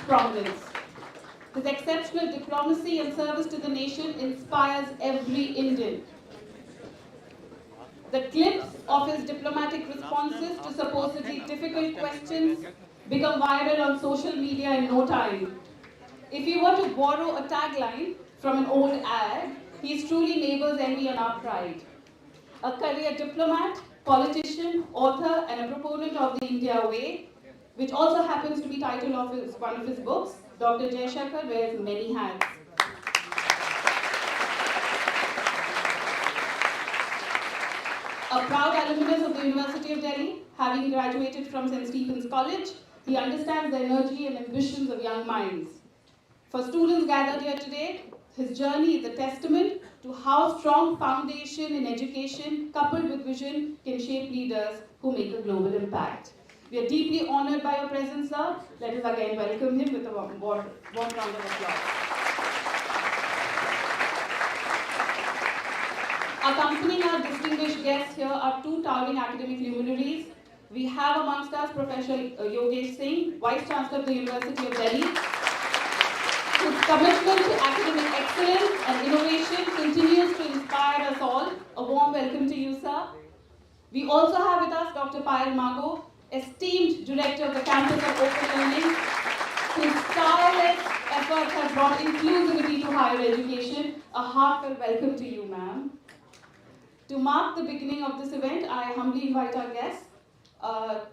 prominence. His exceptional diplomacy and service to the nation inspires every Indian. The clips of his diplomatic responses to supposedly difficult questions become viral on social media in no time. If we were to borrow a tagline from an old ad, he is truly neighbors envy and our pride. A career diplomat, politician, author, and a proponent of the India Way, which also happens to be title of one of his books, Dr. Jaishankar wears many hats. A proud alumnus of the University of Delhi, having graduated from St. Stephen's College, he understands the energy and ambitions of young minds. For students gathered here today, his journey is a testament to how strong foundation in education coupled with vision can shape leaders who make a global impact. We are deeply honored by your presence, sir. Let us again welcome him with a warm round of applause. Accompanying our distinguished guests here are two towering academic luminaries. We have amongst us Professor Yogesh Singh, Vice Chancellor of the University of Delhi, whose commitment to academic excellence and innovation continues to inspire us all. A warm welcome to you, sir. We also have with us Dr. Payal Mago, esteemed Director of the Campus of Open Learning, whose tireless efforts have brought inclusivity to higher education. A heartfelt welcome to you, ma'am. To mark the beginning of this event, I humbly invite our guests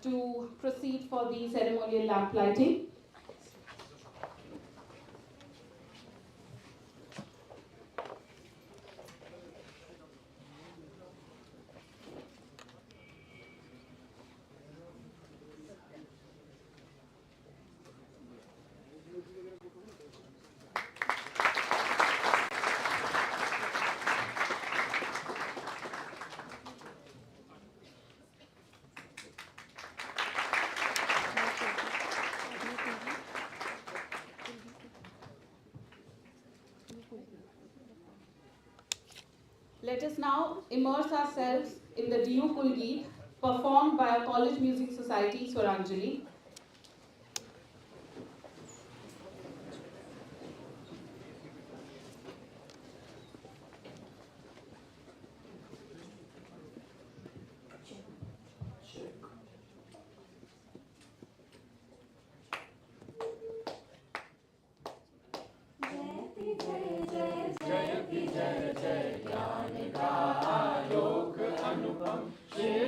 to proceed for the ceremonial lamp lighting. Let us now immerse ourselves in the Diyu Kulgeet performed by our College Music Society, Swaranjali.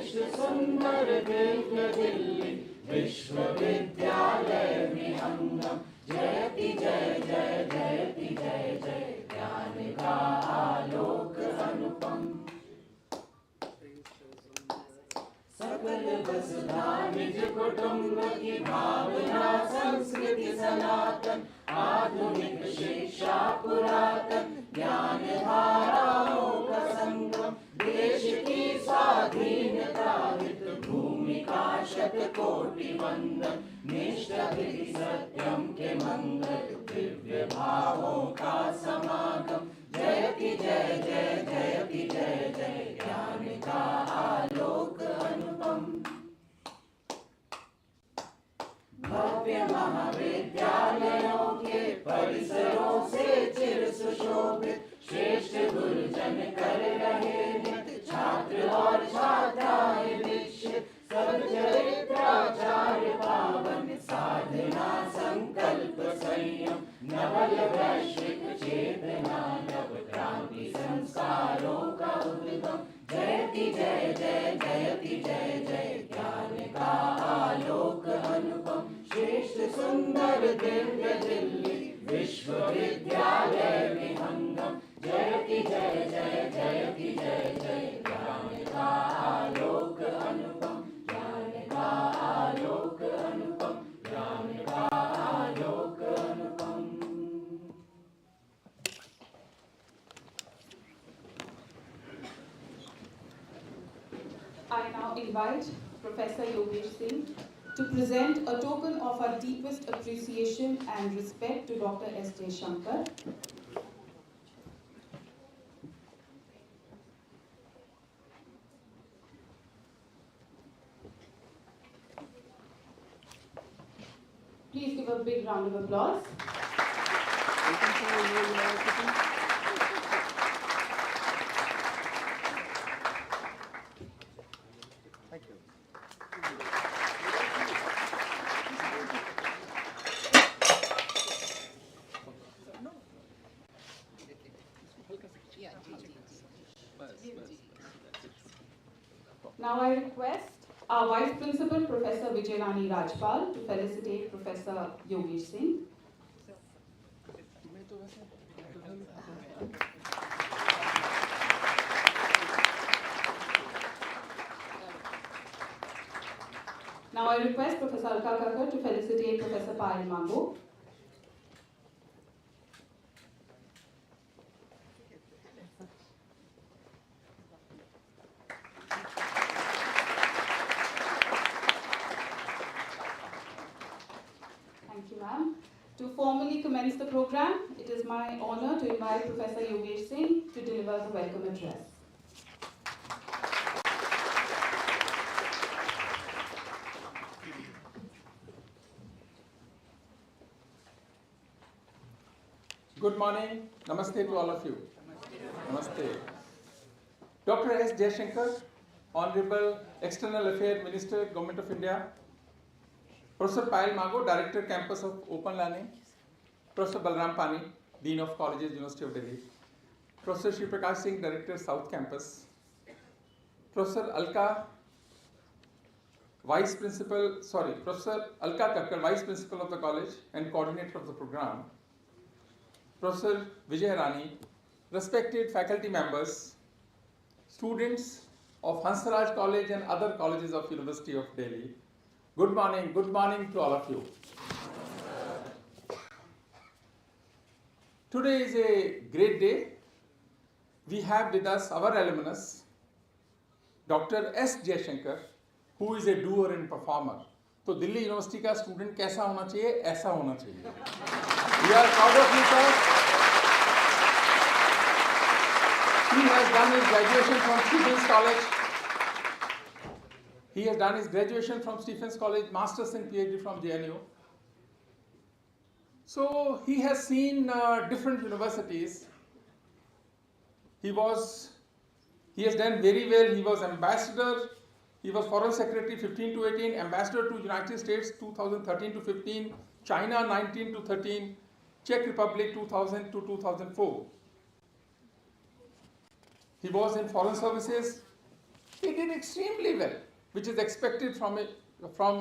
सुंदर दिव्य दिल्ली विश्वविद्यालय विहंगम जयति जय जय जयति जय जय ज्ञान का आलोक अनुपम सकल वसुधा निज कुटुंब की भावना संस्कृति सनातन आधुनिक शिक्षा पुरातन ज्ञान धाराओं का संगम देश की स्वाधीनता हित भूमिका शतकोटि वंदन निष्ठा विधि सत्यम के मंगल दिव्य भावों का समागम जयति जय जय जयति जय जय ज्ञान का आलोक अनुपम भव्य महाविद्यालयों के परिसरों से चिर सुशोभित श्रेष्ठ गुरुजन कर रहे हैं छात्र और छात्राएं दीक्षित सच्चरित्राचार्य पावन साधना संकल्प संयम नवल वैश्विक चेतना नव क्रांति संस्कारों का उद्गम जयति जय जय जयति जय जय ज्ञान का आलोक अनुपम श्रेष्ठ सुंदर दिव्य दिल्ली विश्वविद्यालय विहंगम जयति जय जय जयति जय जय ज्ञान का आलोक अनुपम ज्ञान का आलोक अनुपम ज्ञान का आलोक अनुपम I now invite Professor Yogesh Singh to present a token of our deepest appreciation and respect to Dr. S. Jaishankar. Please give a big round of applause. Thank you. Now I request our Vice Principal, Professor Vijayani Rajpal, to felicitate Professor Yogesh Singh. Now I request Professor Alka Kakar to felicitate Professor Payal Mango. Thank you, ma'am. To formally commence the program, it is my honor to invite Professor Yogesh Singh to deliver the welcome address. Good morning. Namaste to all of you. Namaste. Dr. S. Jaishankar, Honorable External Affairs Minister, Government of India. Professor Payal Mango, Director, Campus of Open Learning. Professor Balram Pani, Dean of Colleges, University of Delhi. Professor Shri Prakash Singh, Director, South Campus. Professor Alka Kakkar, Vice Principal of the College and Coordinator of the program. Professor Vijay Rani, respected faculty members, students of Hansraj College and other colleges of University of Delhi. Good morning to all of you. Today is a great day. We have with us our alumnus, Dr. S. Jaishankar, who is a doer and performer. तो Delhi university का student कैसा होना चाहिए? ऐसा होना चाहिए. We are proud of you, sir. He has done his graduation from Stephen's College. He has done his graduation from Stephen's College, Masters and PhD from JNU. So he has seen different universities. He has done very well. He was ambassador. He was Foreign Secretary 15 to 18, Ambassador to United States 2013 to 15, China 19 to 13, Czech Republic 2000 to 2004. He was in Foreign Services. He did extremely well, which is expected from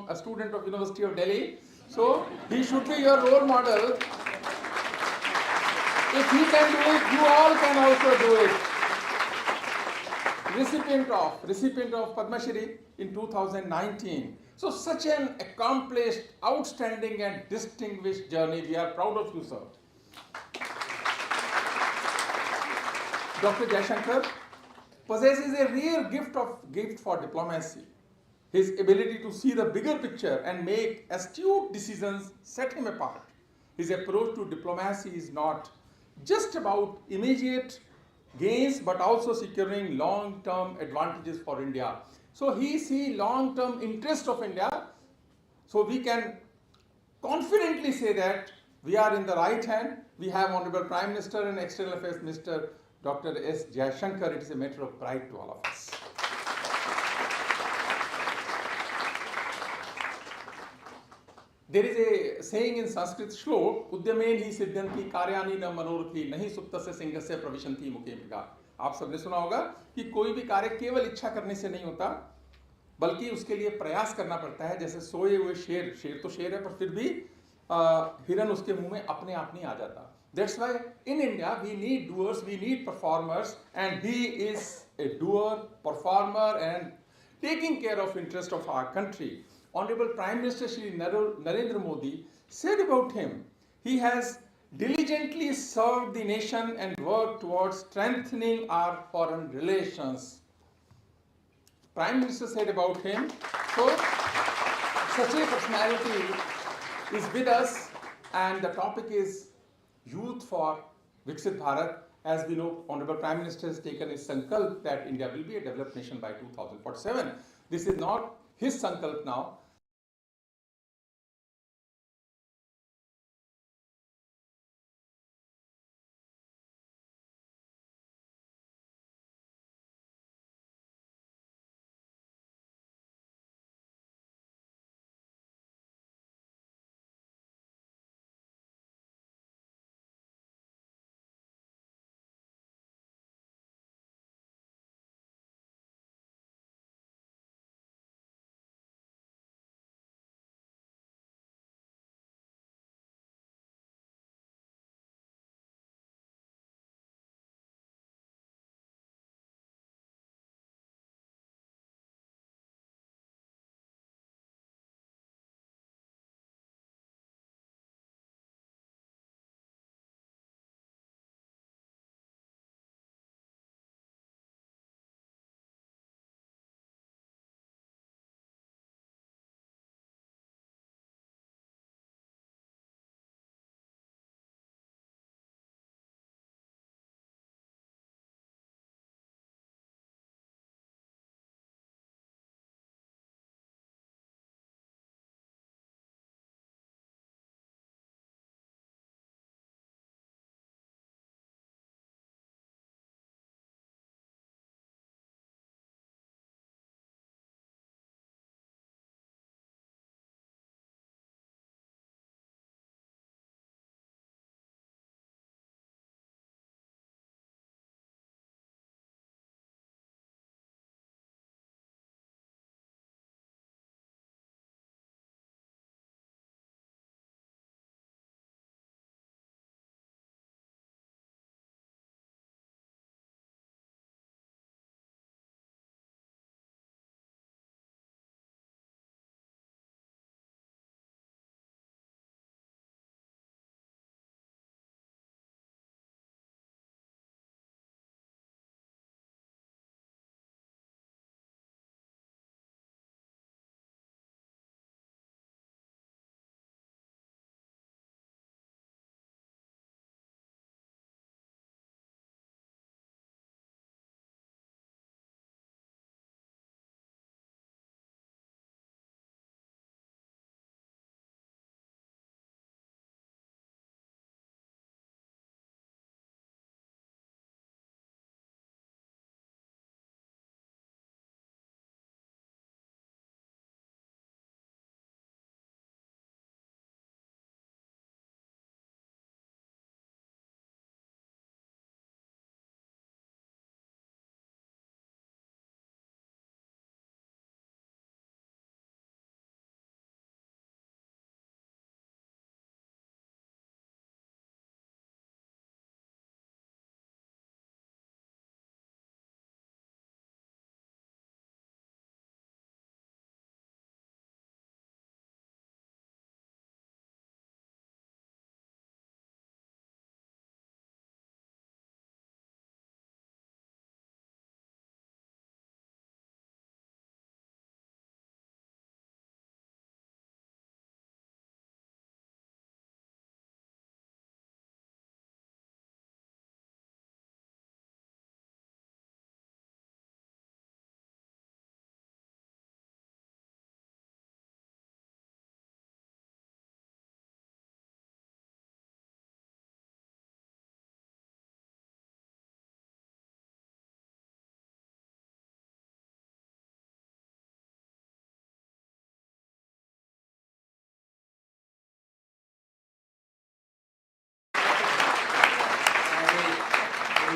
a student of University of Delhi. So he should be your role model. If he can do it, you all can also do it. Recipient of Padma Shri in 2019. So such an accomplished, outstanding and distinguished journey. We are proud of you, sir. Dr. Jaishankar possesses a rare gift for diplomacy. His ability to see the bigger picture and make astute decisions set him apart. His approach to diplomacy is not just about immediate gains but also securing long-term advantages for India. So he sees long-term interest of India. So we can confidently say that we are in the right hand. We have Honorable Prime Minister and External Affairs Minister Dr. S. Jaishankar. It is a matter of pride to all of us. There is a saying in Sanskrit shlok, Udyamen hi siddhanti karyani na manorothi nahi suptasya singhasya pravishanti mukhe mriga. आप सबने सुना होगा कि कोई भी कार्य केवल इच्छा करने से नहीं होता, बल्कि उसके लिए प्रयास करना पड़ता है. जैसे सोए हुए शेर तो शेर है, पर फिर भी हिरन उसके मुंह में अपने आप नहीं आ जाता. That's why in India we need doers, we need performers, and he is a doer, performer, and taking care of interest of our country. Honorable Prime Minister Shri Narendra Modi said about him, he has diligently served the nation and worked towards strengthening our foreign relations. Prime Minister said about him, so such a personality is with us, and the topic is Youth for Viksit Bharat. As we know, Honorable Prime Minister has taken a sankalp that India will be a developed nation by 2047. This is not his sankalp now.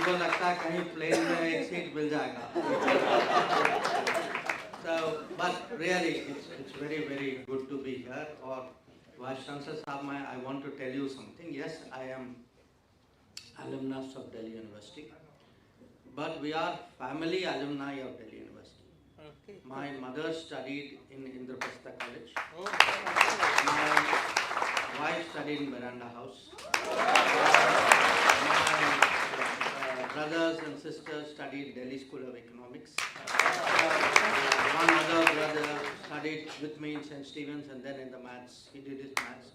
उनको लगता है कहीं plane में एक seat मिल जाएगा. So, but really, it's very, very good to be here. Or Vice Chancellor Sahab, I want to tell you something. Yes, I am alumnus of Delhi University, but we are family alumni of Delhi University. Okay. My mother studied in Indraprastha College. Oh. My wife studied in Veranda House. My brothers and sisters studied Delhi School of Economics. One other brother studied with me in St. Stephen's and then in the maths. He did his maths.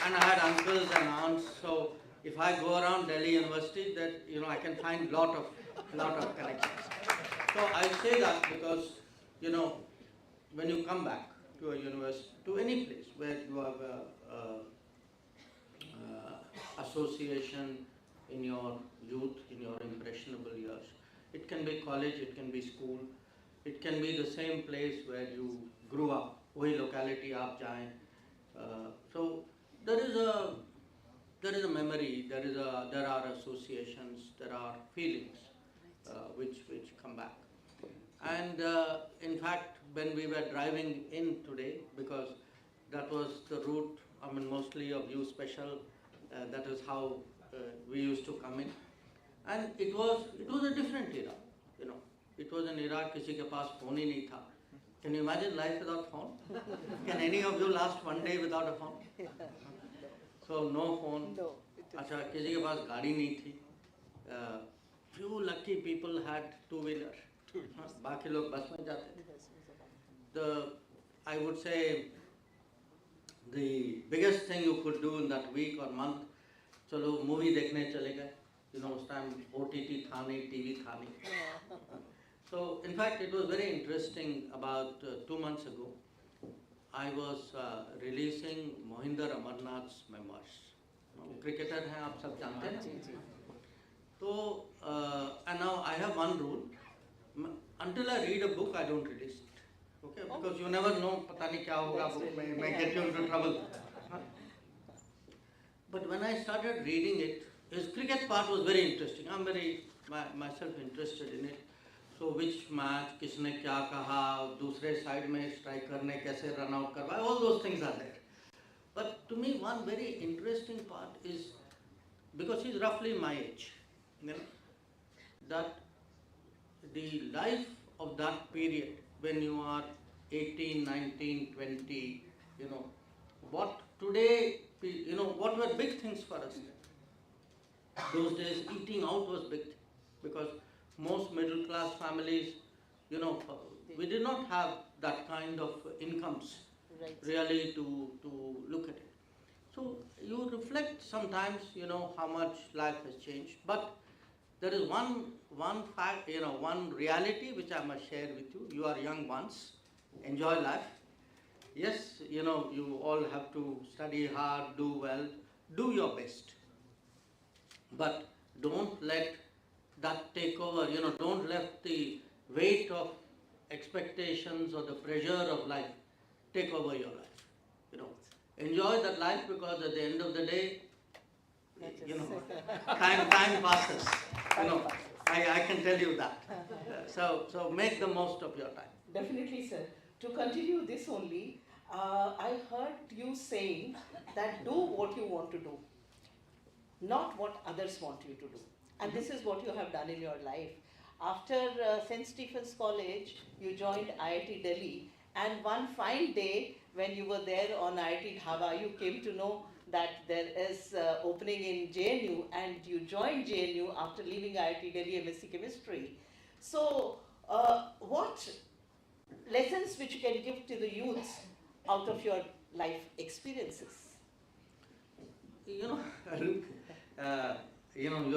And I had uncles and aunts. So if I go around Delhi University, that I can find lot of connections. So I say that because when you come back to a university, to any place where you have association in your youth, in your impressionable years, it can be college, it can be school, it can be the same place where you grew up, वही locality आप जाएं. So there is a memory, there are associations, there are feelings which come back. And in fact, when we were driving in today, because that was the route, mostly of U Special, that is how we used to come in. And it was a different era, It was an era किसी के पास phone ही नहीं था. Can you imagine life without phone? Can any of you last one day without a phone? So no phone. No. अच्छा, किसी के पास गाड़ी नहीं थी. Few lucky people had two-wheeler. बाकी लोग बस में जाते थे. I would say the biggest thing you could do in that week or month, चलो movie देखने चले गए. Uस time OTT था नहीं, TV था नहीं. So in fact it was very interesting. About 2 months ago, I was releasing Mohinder Amarnath's memoirs. Cricketer हैं, आप सब जानते हैं. So and now I have one rule. Until I read a book, I don't release it. Okay? Because you never know, पता नहीं क्या होगा, book may get you into trouble. But when I started reading it, his cricket part was very interesting. I'm very myself interested in it. So which match, किसने क्या कहा, दूसरे side में striker ने कैसे run out करवाया, all those things are there. But to me, one very interesting part is, because he's roughly my age, that the life of that period when you are 18, 19, 20, what today, what were big things for us. Those days eating out was big thing, because most middle class families, we did not have that kind of incomes really to look at it. So you reflect sometimes, how much life has changed. But there is one fact, one reality which I must share with you. You are young once, enjoy life. Yes, you all have to study hard, do well, do your best. But don't let that take over, don't let the weight of expectations or the pressure of life take over your life. Enjoy that life, because at the end of the day, time passes. I can tell you that. So make the most of your time. Definitely, sir. To continue this only, I heard you saying that do what you want to do, not what others want you to do. And this is what you have done in your life. After St. Stephen's College, you joined IIT Delhi, and one fine day when you were there on IIT Dhaba, you came to know that there is opening in JNU, and you joined JNU after leaving IIT Delhi MSc Chemistry. So what lessons which you can give to the youths out of your life experiences? You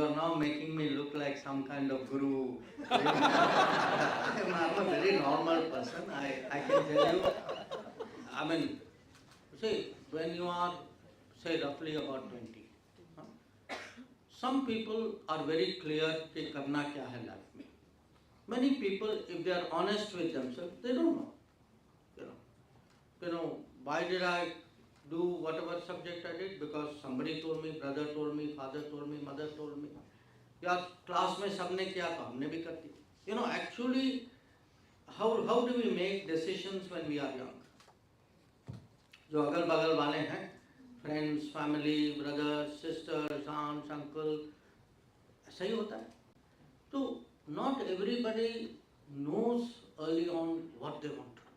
are now making me look like some kind of guru. I'm a very normal person. I can tell you. See, when you are, say, roughly about 20, some people are very clear कि करना क्या है life में. Many people, if they are honest with themselves, they don't know. Why did I do whatever subject I did? Because somebody told me, brother told me, father told me, mother told me. या class में सबने किया तो हमने भी कर दिया. You know, actually, how do we make decisions when we are young? जो अगल बगल वाले हैं, friends, family, brothers, sisters, aunts, uncle, ऐसा ही होता है. So not everybody knows early on what they want to do.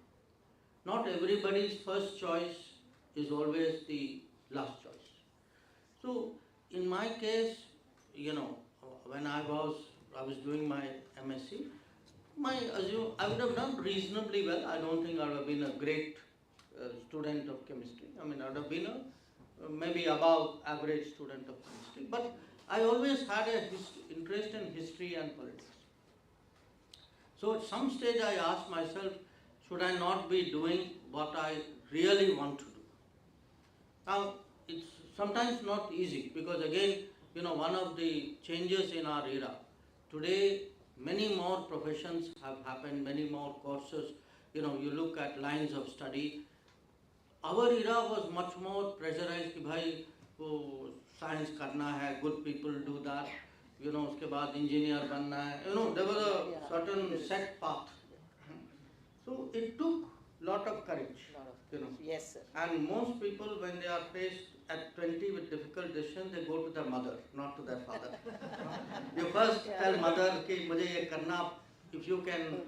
Not everybody's first choice is always the last choice. So in my case, you know, when I was doing my MSc, I would have done reasonably well. I don't think I would have been a great student of chemistry. I mean, I would have been a maybe above average student of chemistry. But I always had a interest in history and politics. So at some stage I asked myself, should I not be doing what I really want to do? Now, it's sometimes not easy because again, you know, one of the changes in our era, today many more professions have happened, many more courses, you know, you look at lines of study. Our era was much more pressurized कि भाई वो science करना है, good people do that, you know, उसके बाद engineer बनना है, you know, there was a certain set path. So it took lot of courage, you know. Yes, sir. And most people, when they are faced at 20 with difficult decisions, they go to their mother, not to their father. You first tell mother कि मुझे ये करना, if you can,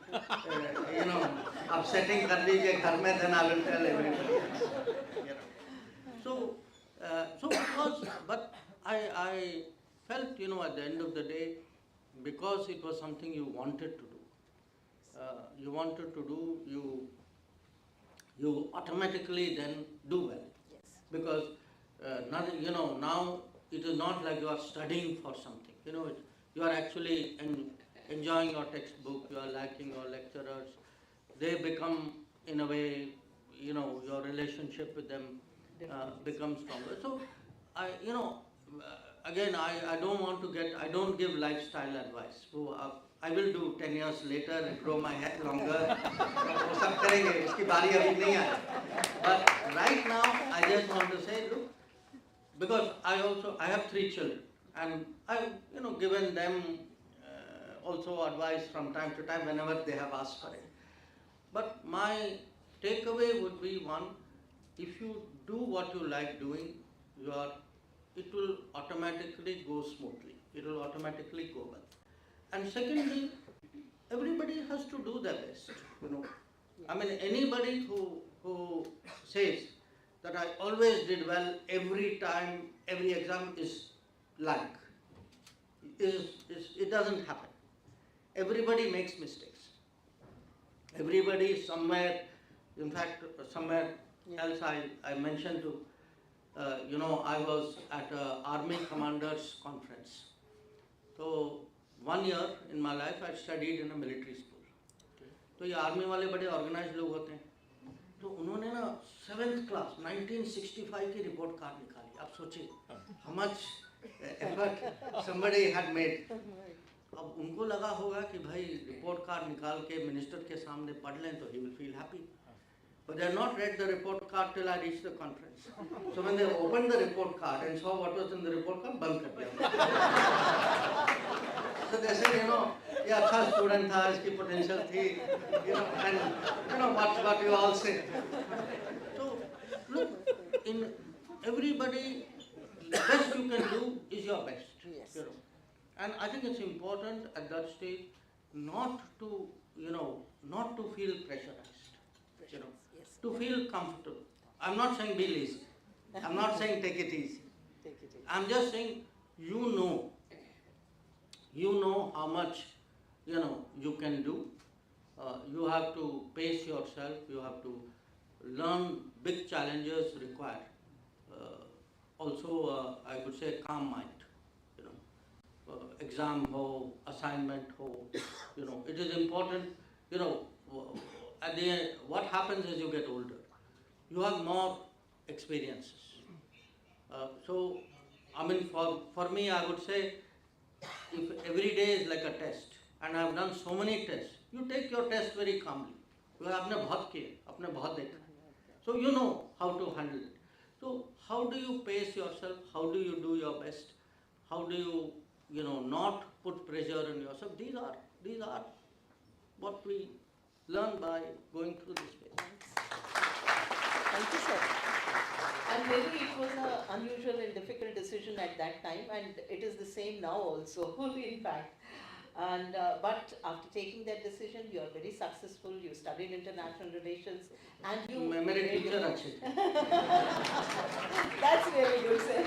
you know, आप setting कर लीजिए घर में, then I will tell everybody. You know. So it was, but I felt, you know, at the end of the day, because it was something you wanted to do, you automatically then do well. Yes. Because nothing, you know, now it is not like you are studying for something. You know, you are actually enjoying your textbook, you are liking your lecturers. They become, in a way, you know, your relationship with them becomes stronger. So, you know, again, I don't give lifestyle advice. So, I will do 10 years later and grow my hair longer. वो सब करेंगे, उसकी बारी अभी नहीं आई. But right now, I just want to say, look, because I have 3 children, and I've, you know, given them also advice from time to time whenever they have asked for it. But my takeaway would be, one, if you do what you like doing, it will automatically go smoothly. It will automatically go well. And secondly, everybody has to do their best, you know. I mean, anybody who says that I always did well every time, every exam is lying. It doesn't happen. Everybody makes mistakes. Everybody somewhere, in fact, somewhere else I mentioned to, you know, I was at an army commanders conference. So 1 year in my life I studied in a military school. तो ये army वाले बड़े organise लोग होते हैं. तो उन्होंने ना 7th क्लास 1965 की रिपोर्ट कार्ड निकाली. आप सोचिए how much effort somebody had made. अब उनको लगा होगा कि भाई रिपोर्ट कार्ड निकाल के मिनिस्टर के सामने पढ़ लें तो he will feel happy. But they had not read the report card till I reached the conference. So when they opened the report card and saw what was in the report card, बंद कर दिया. So they said, you know, ये अच्छा student था, इसकी potential थी, you know, and you know what you all say. So look, in everybody, the best you can do is your best. Yes. You know, and I think it's important at that stage not to, you know, not to feel pressurized. You know, Yes. to feel comfortable. I'm not saying be lazy. I'm not saying take it easy. Take it easy. I'm just saying you know how much, you know, you can do. You have to pace yourself. You have to learn. Big challenges require also I would say calm mind. You know, exam ho, assignment ho. You know, it is important. You know, at the end, what happens as you get older? You have more experiences. So, I mean, for me, I would say, if every day is like a test, and I have done so many tests, you take your test very calmly. Because आपने बहुत किए, आपने बहुत देखा. So you know how to handle it. So how do you pace yourself? How do you do your best? How do you not put pressure on yourself. These are what we learn by going through this phase. Thank you, sir. And maybe it was an unusual and difficult decision at that time, and it is the same now also, in fact. And but after taking that decision, you are very successful. You studied international relations, and you. Memory teacher, actually. That's really good, sir.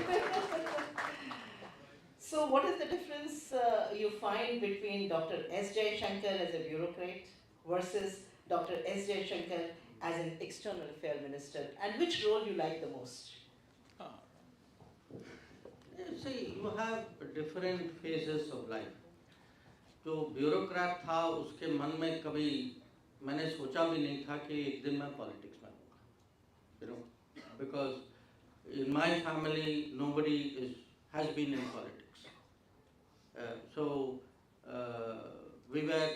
So, what is the difference you find between Dr. S. Jaishankar as a bureaucrat versus Dr. S. Jaishankar as an external affairs minister, and which role you like the most? You see, you have different phases of life. जो bureaucrat था उसके मन में कभी मैंने सोचा भी नहीं था कि एक दिन मैं पॉलिटिक्स में होगा, because in my family nobody has been in politics. So we were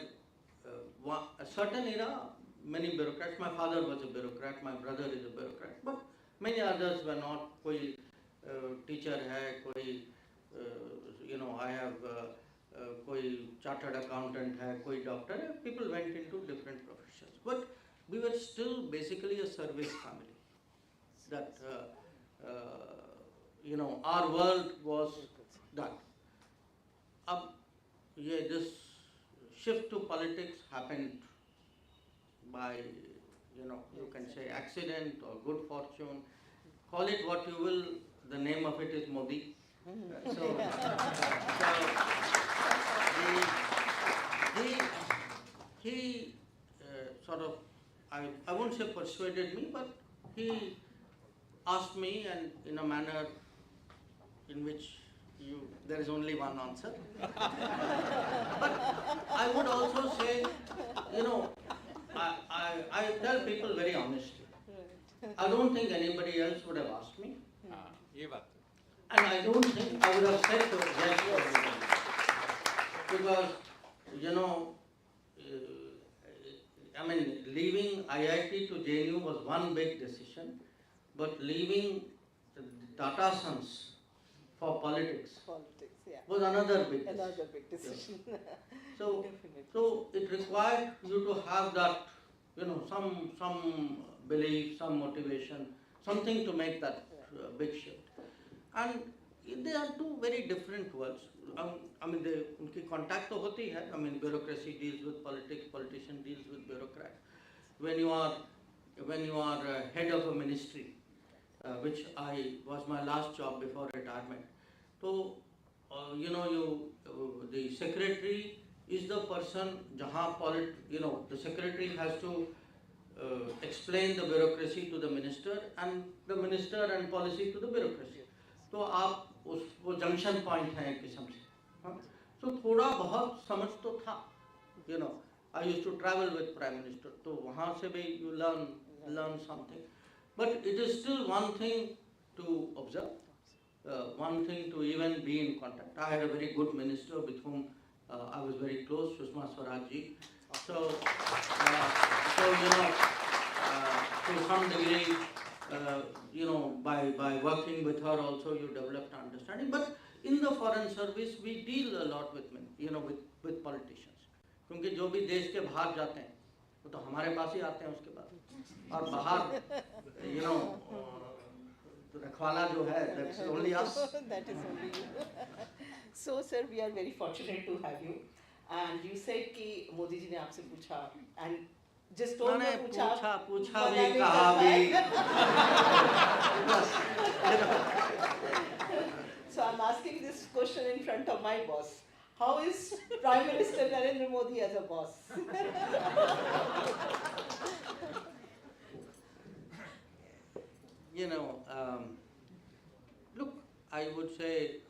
a certain era, many bureaucrats. My father was a bureaucrat, my brother is a bureaucrat, but many others were not. कोई teacher है, कोई I have कोई chartered accountant है, कोई doctor है. People went into different professions, but we were still basically a service family. That our world was that. Ab this shift to politics happened by you can say accident or good fortune. Call it what you will. The name of it is Modi. He sort of, I won't say persuaded me, but he asked me, and in a manner in which there is only one answer. But I would also say, I tell people very honestly, I don't think anybody else would have asked me. And I don't think I would have said to yes to everybody. Because, leaving IIT to JNU was one big decision, but leaving Tata Sons for politics was another big decision. Another big decision. So it required you to have that, some belief, some motivation, something to make that big shift. And they are two very different worlds. उनकी contact तो होती है. Bureaucracy deals with politics, politician deals with bureaucrat. When you are head of a ministry, which was my last job before retirement. So the secretary is the person जहाँ the secretary has to explain the bureaucracy to the minister, and the minister and policy to the bureaucracy. तो आप वो junction point है एक किस्म से. तो थोड़ा बहुत समझ तो था. I used to travel with Prime Minister, तो वहाँ से भी you learn something. But it is still one thing to observe, one thing to even be in contact. I had a very good minister with whom I was very close, Sushma Swaraj ji. So to some degree, by working with her also you developed understanding. But in the foreign service we deal a lot with with politicians. क्योंकि जो भी देश के बाहर जाते हैं वो तो हमारे पास ही आते हैं उसके बाद. और बाहर रखवाला जो है, that's only us. That is only you. So sir, we are very fortunate to have you. And you said कि मोदी जी ने आपसे पूछा, and just told me पूछा भी कहा भी. So I'm asking this question in front of my boss. How is Prime Minister Narendra Modi as a boss? Look, I would say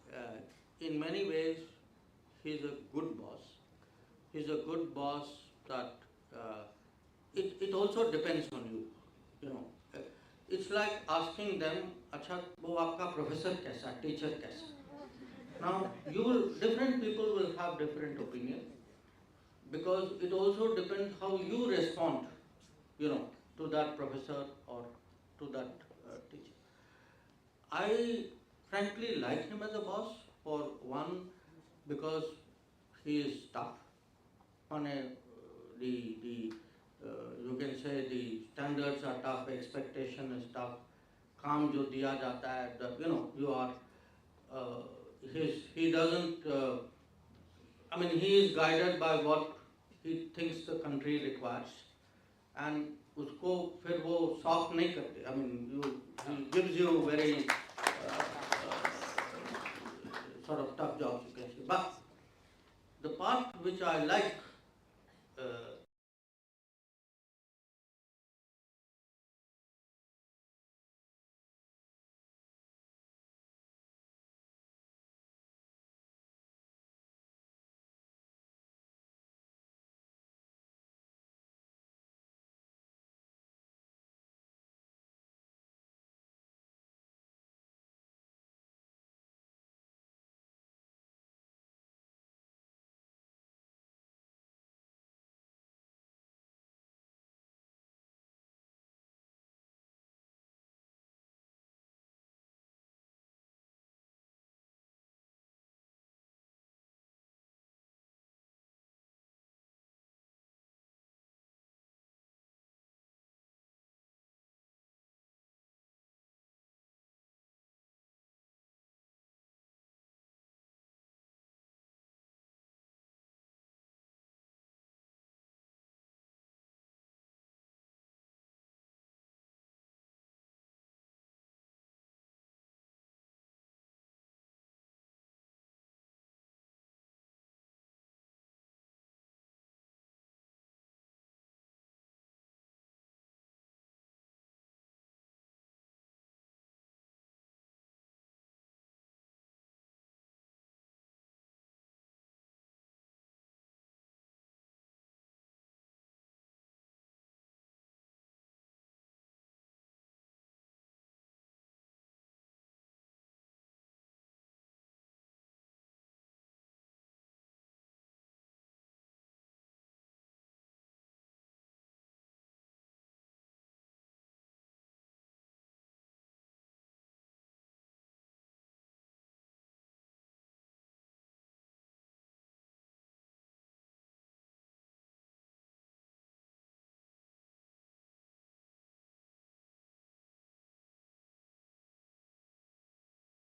in many ways he's a good boss. He's a good boss that it also depends on you. It's like asking them, अच्छा वो आपका professor कैसा, teacher कैसा. Now different people will have different opinion, because it also depends how you respond, to that professor or to that teacher. I frankly like him as a boss for one, because he is tough. You can say the standards are tough, expectation is tough. काम जो दिया जाता है, you are, he doesn't, he is guided by what he thinks the country requires, and उसको फिर वो soft नहीं करते. He gives you very sort of tough jobs, you can say. But the part which I like,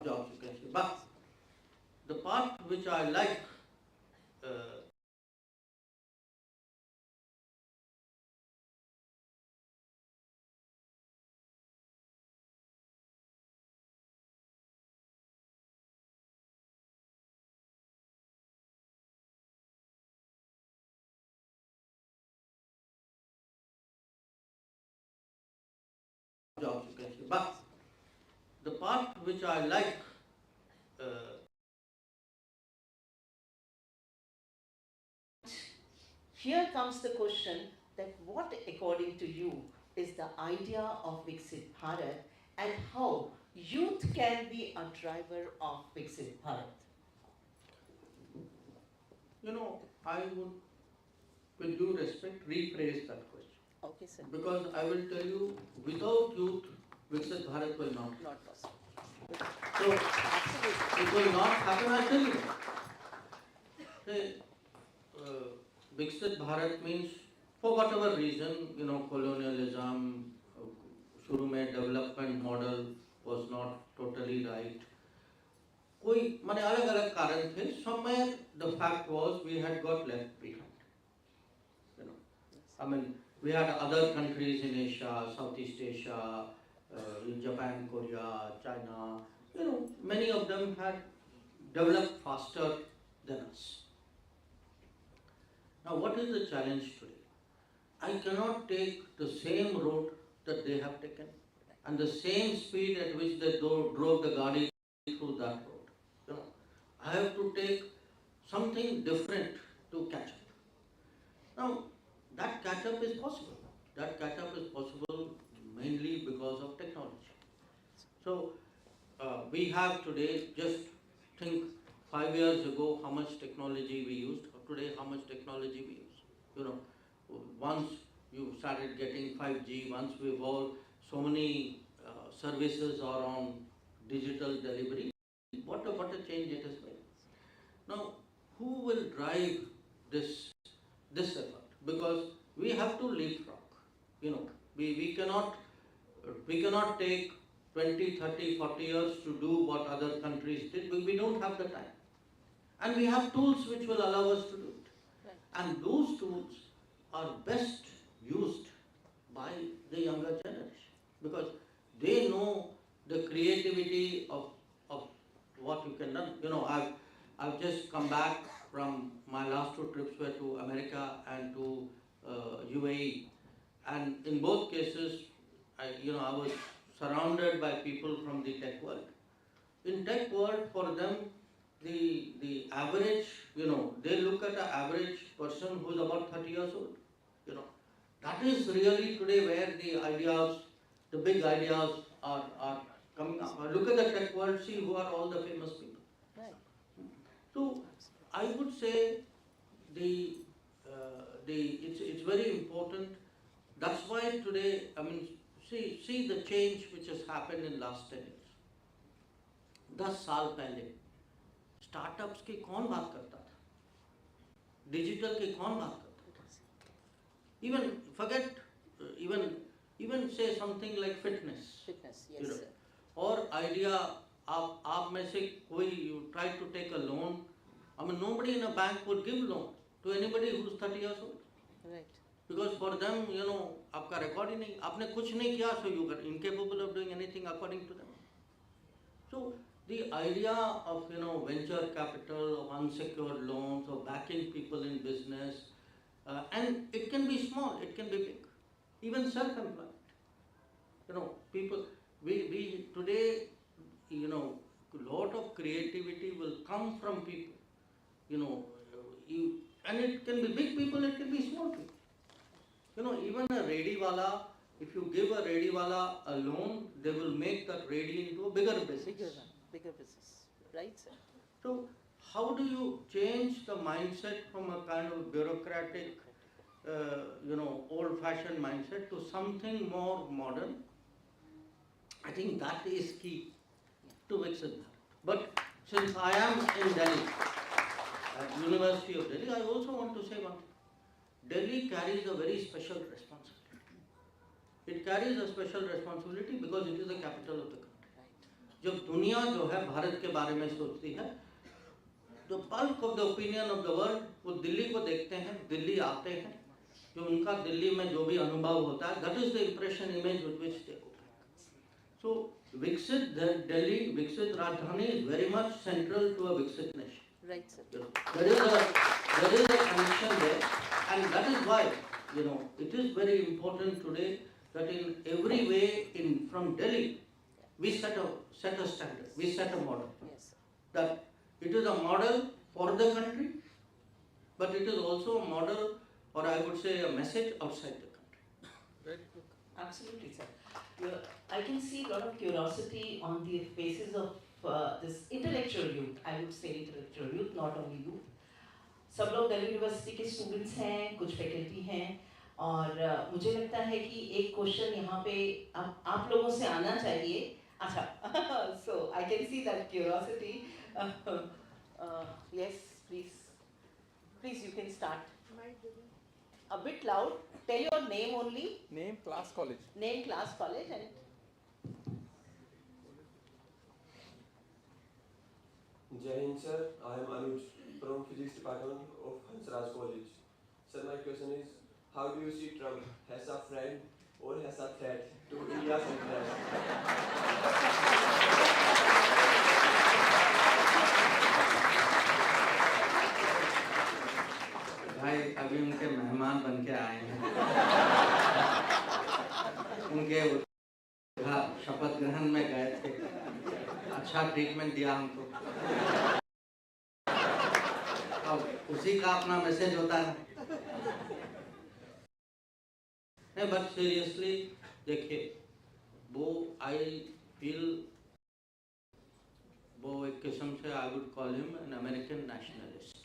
jobs, you can say. But the part which I like, jobs, you can say. But the part which I like, Here comes the question that what, according to you, is the idea of Viksit Bharat and how youth can be a driver of Viksit Bharat? I would, with due respect, rephrase that question. Okay, sir. Because I will tell you, without youth, Viksit Bharat will not. Not possible. So, Absolutely. it will not happen, I tell you. Viksit Bharat means, for whatever reason, colonialism, शुरू में development model was not totally right. कोई माने अलग अलग कारण थे. Somewhere the fact was we had got left behind. We had other countries in Asia, Southeast Asia, in Japan, Korea, China. Many of them had developed faster than us. Now, what is the challenge today? I cannot take the same road that they have taken and the same speed at which they drove the Gadi through that road. I have to take something different to catch up. Now, that catch up is possible. That catch up is possible mainly because of technology. So, we have today, just think 5 years ago how much technology we used, or today how much technology we use. Once you started getting 5G, once we've all, so many services are on digital delivery, what a change it has made. Now, who will drive this effort? Because we have to leapfrog. We cannot take 20, 30, 40 years to do what other countries did. We don't have the time. And we have tools which will allow us to do it. Right. And those tools are best used by the younger generation, because they know the creativity of what you can do. I've just come back from my last 2 trips were to America and to UAE, and in both cases, I was surrounded by people from the tech world. In tech world, for them, the average, they look at an average person who's about 30 years old. That is really today where the big ideas are coming up. Look at the tech world, see who are all the famous people. Right. So I would say it's very important. That's why today, see the change which has happened in last 10 years. 10 साल पहले startups की कौन बात करता था? Digital की कौन बात करता था? Even say something like fitness. Fitness, yes, sir. Or idea, आप में से कोई, you try to take a loan. Nobody in a bank would give loan to anybody who's 30 years old. Right. Because for them, आपका record ही नहीं, आपने कुछ नहीं किया, so you are incapable of doing anything according to them. So the idea of venture capital, of unsecured loans, of backing people in business, and it can be small, it can be big, even self-employment. People, we today, a lot of creativity will come from people. And it can be big people, it can be small people. Even a ready wala, if you give a ready wala a loan, they will make that ready into a bigger business. Bigger business, right, sir? So, how do you change the mindset from a kind of bureaucratic, old-fashioned mindset to something more modern? I think that is key to Viksit Bharat. But since I am in Delhi, at University of Delhi, I also want to say one thing. Delhi carries a very special responsibility. It carries a special responsibility because it is the capital of the country. जब दुनिया जो है भारत के बारे में सोचती है, the bulk of the opinion of the world वो दिल्ली को देखते हैं, दिल्ली आते हैं, जो उनका दिल्ली में जो भी अनुभव होता है, that is the impression image with which they go back. So Viksit Delhi, Viksit Rajdhani is very much central to a Viksit nation. Right, sir. There is a connection there, and that is why it is very important today that in every way from Delhi we set a standard, we set a model. Yes, sir. That it is a model for the country, but it is also a model, or I would say a message outside the country. Very good. Absolutely, sir. I can see a lot of curiosity on the faces of this intellectual youth. I would say intellectual youth, not only youth. सब लोग Delhi university के students हैं, कुछ faculty हैं, और मुझे लगता है कि एक क्वेश्चन यहाँ पे आप लोगों से आना चाहिए. अच्छा, so I can see that curiosity. Yes, please you can start. A bit loud. Tell your name only. Name, class, college. Name, class, college, and Jai Hind, sir. I am Anuj from Physics Department of Hansraj College. Sir, my question is, how do you see Trump? As a friend or as a threat to India's interests? भाई अभी उनके मेहमान बन के आए हैं, उनके शपथ ग्रहण में गए थे, अच्छा ट्रीटमेंट दिया हमको, अब उसी का अपना मैसेज होता है. नहीं, बट सीरियसली देखिए, वो आई फील वो एक किस्म से I would call him an American nationalist.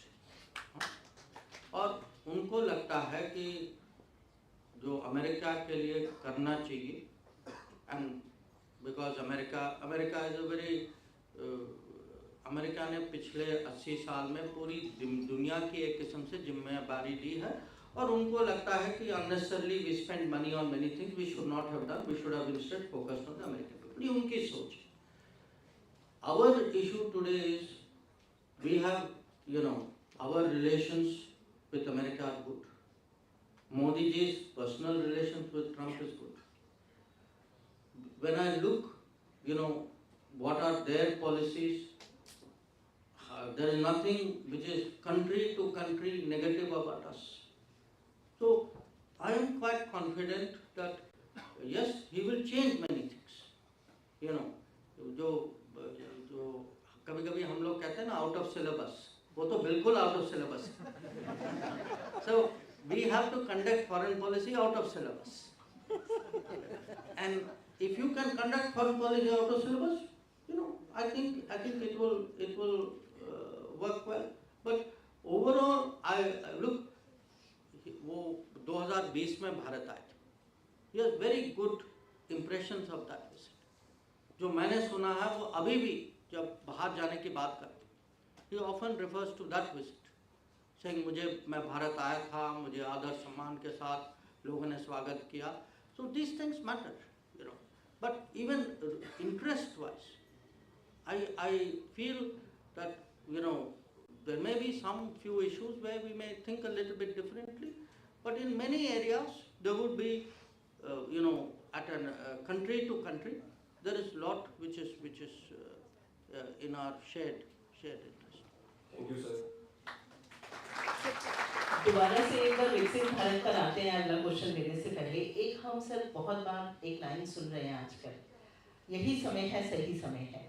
और उनको लगता है कि जो अमेरिका के लिए करना चाहिए, and because America is a very America ने पिछले 80 साल में पूरी दुनिया की एक किस्म से जिम्मेदारी ली है और उनको लगता है कि unnecessarily we spend money on many things we should not have done, we should have instead focused on the American people. ये उनकी सोच है. Our issue today is we have, our relations with America are good. Modi ji's personal relations with Trump is good. When I look, what are their policies, there is nothing which is country to country negative about us. So I am quite confident that yes, he will change many things. जो कभी-कभी हम लोग कहते हैं ना out of syllabus, वो तो बिल्कुल out of syllabus है. So we have to conduct foreign policy out of syllabus. And if you can conduct foreign policy out of syllabus, I think it will work well. But overall, I look, वो 2020 में भारत आए थे. He has very good impressions of that visit. जो मैंने सुना है वो अभी भी जब बाहर जाने की बात करते हैं, he often refers to that visit, saying मैं भारत आया था, मुझे आदर सम्मान के साथ लोगों ने स्वागत किया. So these things matter, But even interest-wise, I feel that there may be some few issues where we may think a little bit differently, but in many areas there would be, at a country to country, there is lot which is in our shared interest. Thank you, sir. दोबारा से एक बार विकसित भारत पर आते हैं. अगला question लेने से पहले एक हम सर बहुत बार एक लाइन सुन रहे हैं आजकल, यही समय है, सही समय है.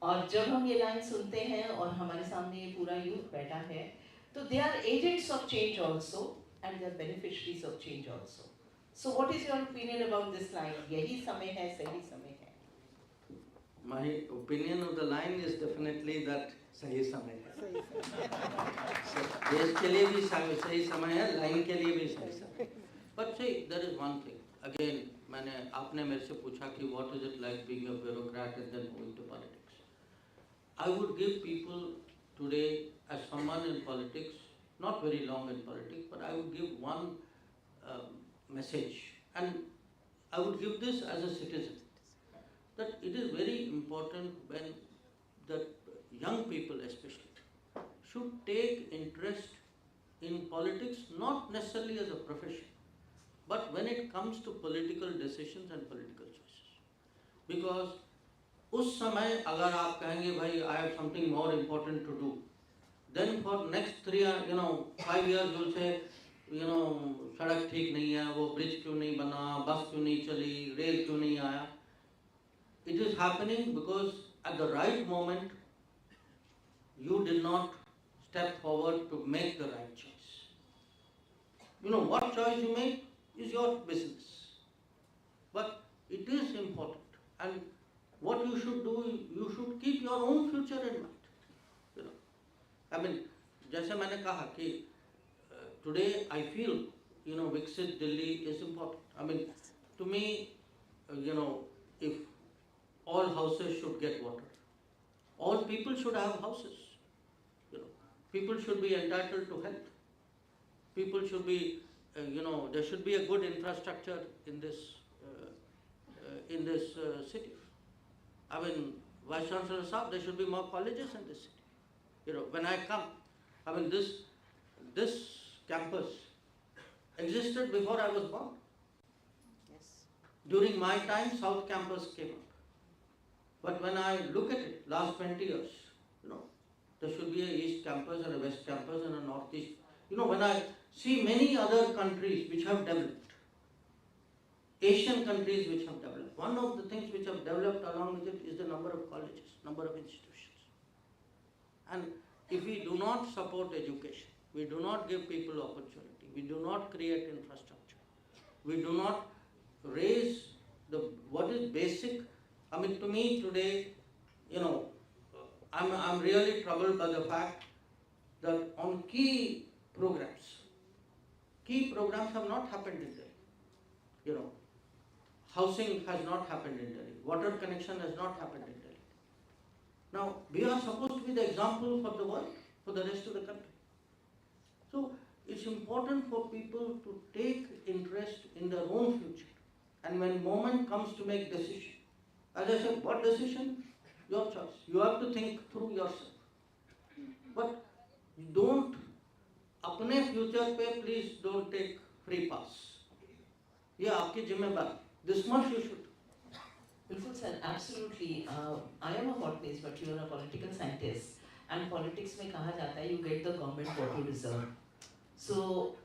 और जब हम ये लाइन सुनते हैं और हमारे सामने ये पूरा यूथ बैठा है, तो they are agents of change also and they are beneficiaries of change also. So what is your opinion about this line, यही समय है, सही समय है? My opinion of the line is definitely that सही समय है. देश के लिए भी सही समय है, लाइन के लिए भी सही समय. But see, there is one thing. Again, आपने मेरे से पूछा कि what is it like being a bureaucrat and then moving to politics. I would give people today, as someone in politics, not very long in politics, but I would give one message, and I would give this as a citizen, that it is very important when the young people especially should take interest in politics, not necessarily as a profession, but when it comes to political decisions and political choices. Because उस समय अगर आप कहेंगे भाई I have something more important to do, then for next 5 years you'll say, सड़क ठीक नहीं है, वो ब्रिज क्यों नहीं बना, बस क्यों नहीं चली, रेल क्यों नहीं आया. It is happening because at the right moment you did not step forward to make the right choice. What choice you make is your business, but it is important, and what you should do, you should keep your own future in mind. I mean, जैसे मैंने कहा कि today I feel Viksit Delhi is important. I mean, to me, if all houses should get water, all people should have houses. People should be entitled to health. People should be, there should be a good infrastructure in this city. I mean, Vice Chancellor Saab, there should be more colleges in this city. When I come, I mean, this campus existed before I was born. Yes. During my time, South Campus came up. But when I look at it, last 20 years, there should be a East Campus and a West Campus and a Northeast. When I see many other countries which have developed, Asian countries which have developed, one of the things which have developed along with it is the number of colleges, number of institutions. And if we do not support education, we do not give people opportunity, we do not create infrastructure, we do not raise what is basic. I mean, to me today, I'm really troubled by the fact that on key programs have not happened in Delhi. Housing has not happened in Delhi. Water connection has not happened in Delhi. Now, we are supposed to be the example for the world, for the rest of the country. So, it's important for people to take interest in their own future. And when moment comes to make decision, as I said, what decision? Your choice. You have to think through yourself. But you don't, अपने future पे please don't take free pass. ये आपकी जिम्मेदारी. This much you should. Bilkul sir, absolutely. I am a botanist, but you are a political scientist. And politics में कहा जाता है, you get the government what you deserve. So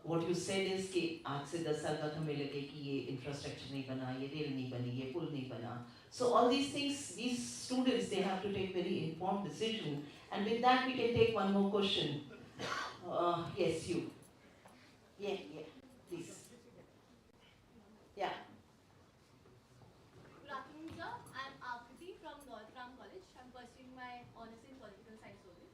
what you said is कि आज से 10 साल बाद हमें लगे कि ये infrastructure नहीं बना, ये रेल नहीं बनी, ये पुल नहीं बना. So all these things, these students, they have to take very informed decision. And with that, we can take one more question. Yes, you. Yeah, please. Yeah. Good afternoon, sir. I'm Akriti from Northram College. I'm pursuing my honours in political science only.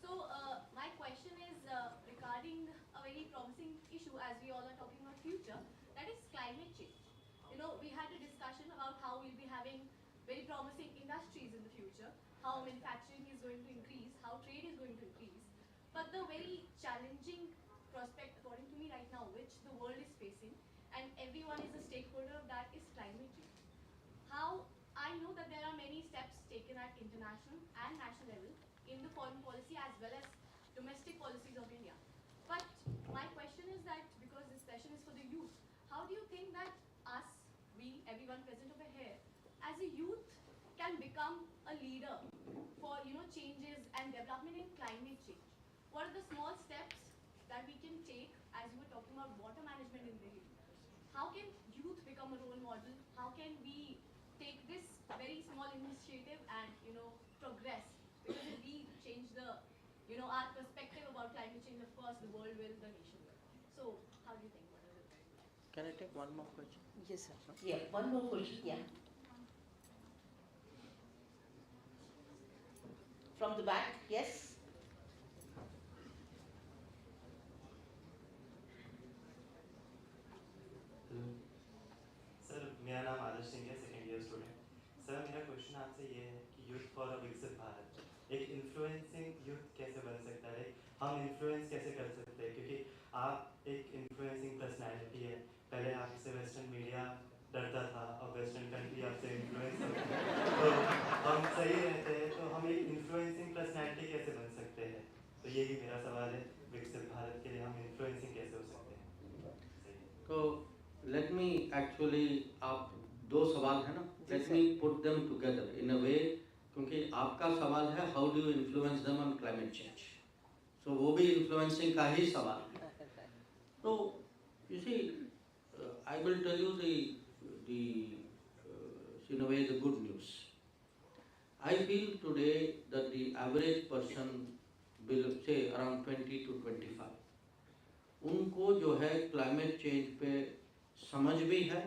So, my question is regarding a very promising issue as we all are talking about future, that is climate change. You know, we had a discussion about how we'll be having very promising industries in the future, how manufacturing is going to increase, how trade is going to increase. But the very challenging prospect, according to me right now, which the world is facing, and everyone is a stakeholder of that, is climate change. How I know that there are many steps taken at international and national level in the foreign policy as well as domestic policies of India. But my question is that, because this session is for the youth, how do you think that us, we, everyone present over here, as a youth can become a leader for, you know, changes and development in climate change? What are the small steps that we can take, as you were talking about water management in Delhi? How can youth become a role model? How can we take this very small initiative and, you know, progress? Because if we change the, you know, our perspective about climate change, of course, the world will, the nation will. So, how do you think? What is it? Can I take one more question? Yes, sir. Yeah, one more question. Yeah. From the back, yes. Sir मेरा नाम आदर्श सिंह है, second year student. Sir मेरा question आपसे ये है कि youth for a विकसित भारत, एक इन्फ्लुएंसिंग यूथ कैसे बन सकता है, हम इन्फ्लुएंस कैसे कर सकते हैं, क्योंकि आप एक इन्फ्लुएंसिंग पर्सनैलिटी है. पहले आपसे वेस्टर्न मीडिया डरता था, अब वेस्टर्न कंट्री आपसे इन्फ्लुएंस होती है, तो हम सही रहते हैं. तो हम एक इन्फ्लुएंसिंग पर्सनैलिटी कैसे बन सकते हैं? तो यही मेरा सवाल है, विकसित भारत के लिए हम इन्फ्लुएंसिंग कैसे हो सकते हैं? तो let me actually, आप दो सवाल है ना, let me put them together in a way, क्योंकि आपका सवाल है how do you influence them on climate change, so वो भी influencing का ही सवाल है. So you see, I will tell you in a way the good news. I feel today that the average person will say around 20 to 25, उनको जो है climate change पे समझ भी है,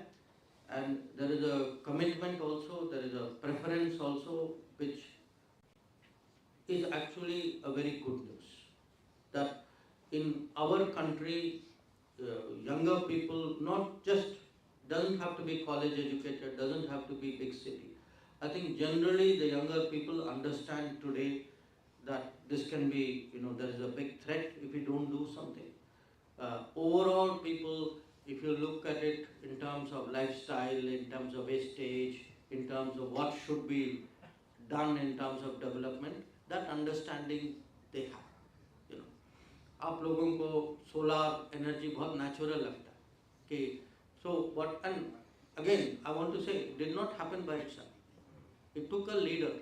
and there is a commitment also, there is a preference also, which is actually a very good news. That in our country, younger people, not just, doesn't have to be college educated, doesn't have to be big city. I think generally the younger people understand today that this can be, you know, there is a big threat if we don't do something. Overall people, if you look at it in terms of lifestyle, in terms of wastage, in terms of what should be done in terms of development, that understanding they have. You know, आप लोगों को solar energy बहुत natural लगता है कि so what, and again I want to say it did not happen by itself. It took a leader.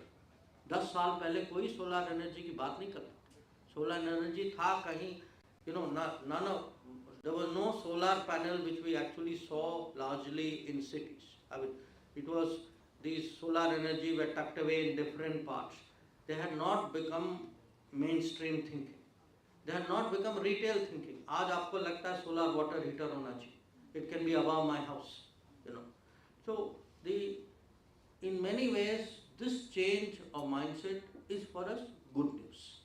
10 साल पहले कोई solar energy की बात नहीं करता. Solar energy था कहीं, you know, none of, there was no solar panel which we actually saw largely in cities. I mean, it was, these solar energy were tucked away in different parts. They had not become mainstream thinking. They had not become retail thinking. आज आपको लगता है solar water heater होना चाहिए. It can be above my house, you know. So in many ways, this change of mindset is for us good news.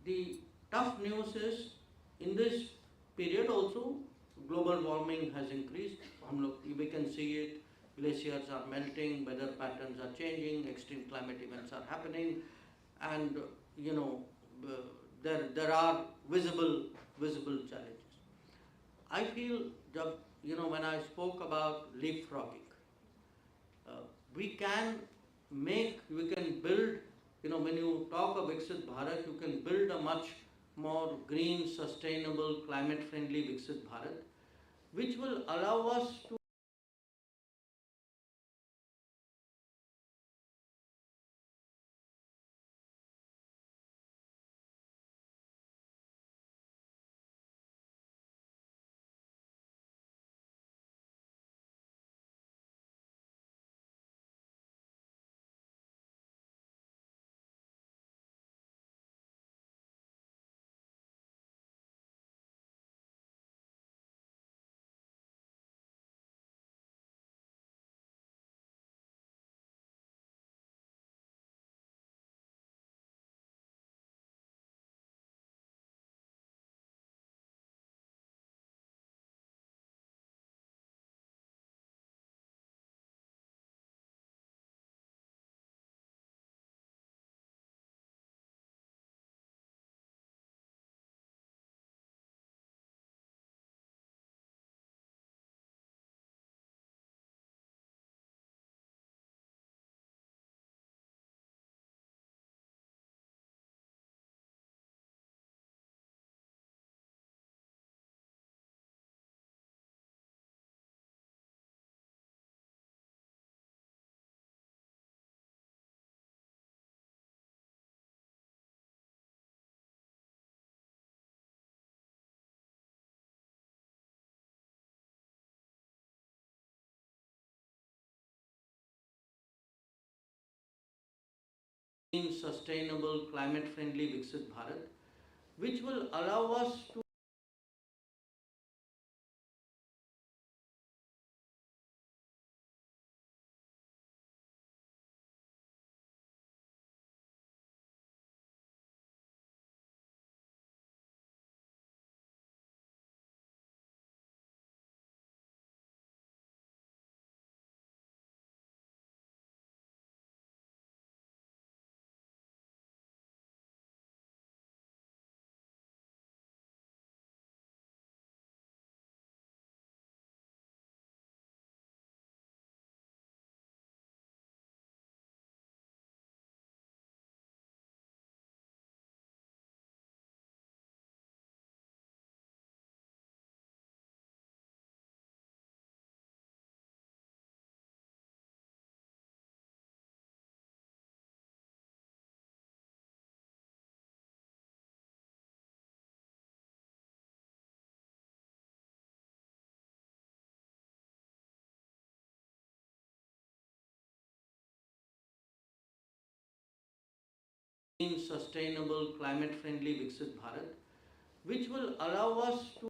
The tough news is, in this period also, global warming has increased. We can see it. glaciers are melting, weather patterns are changing, extreme climate events are happening, and there are visible challenges. I feel when I spoke about leapfrogging, we can build, when you talk of Viksit Bharat, you can build a much more green, sustainable, climate-friendly Viksit Bharat, which will allow us to green, sustainable, climate-friendly Viksit Bharat, which will allow us to green, sustainable, climate-friendly Viksit Bharat, which will allow us to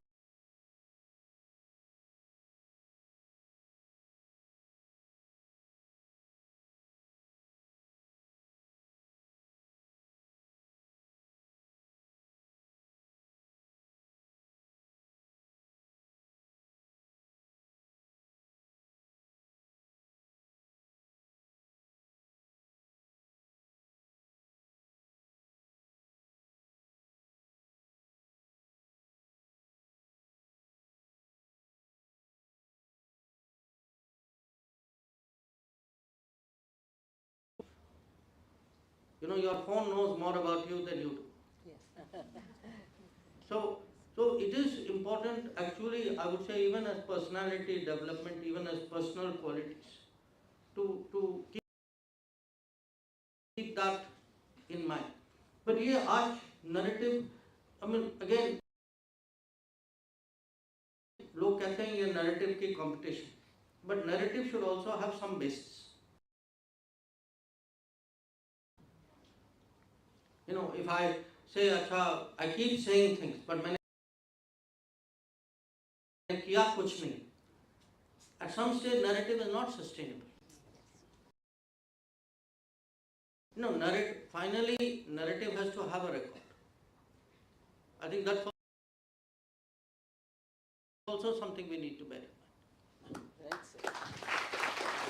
your phone knows more about you than you do. Yes. So it is important, actually, I would say, even as personality development, even as personal qualities, to keep that in mind. But ये आज narrative, I mean, again, लोग कहते हैं ये narrative की competition, but narrative should also have some basis. If I say, अच्छा, I keep saying things, but मैंने किया कुछ नहीं, at some stage narrative is not sustainable. Finally, narrative has to have a record. I think that's also something we need to bear in mind. Right, sir.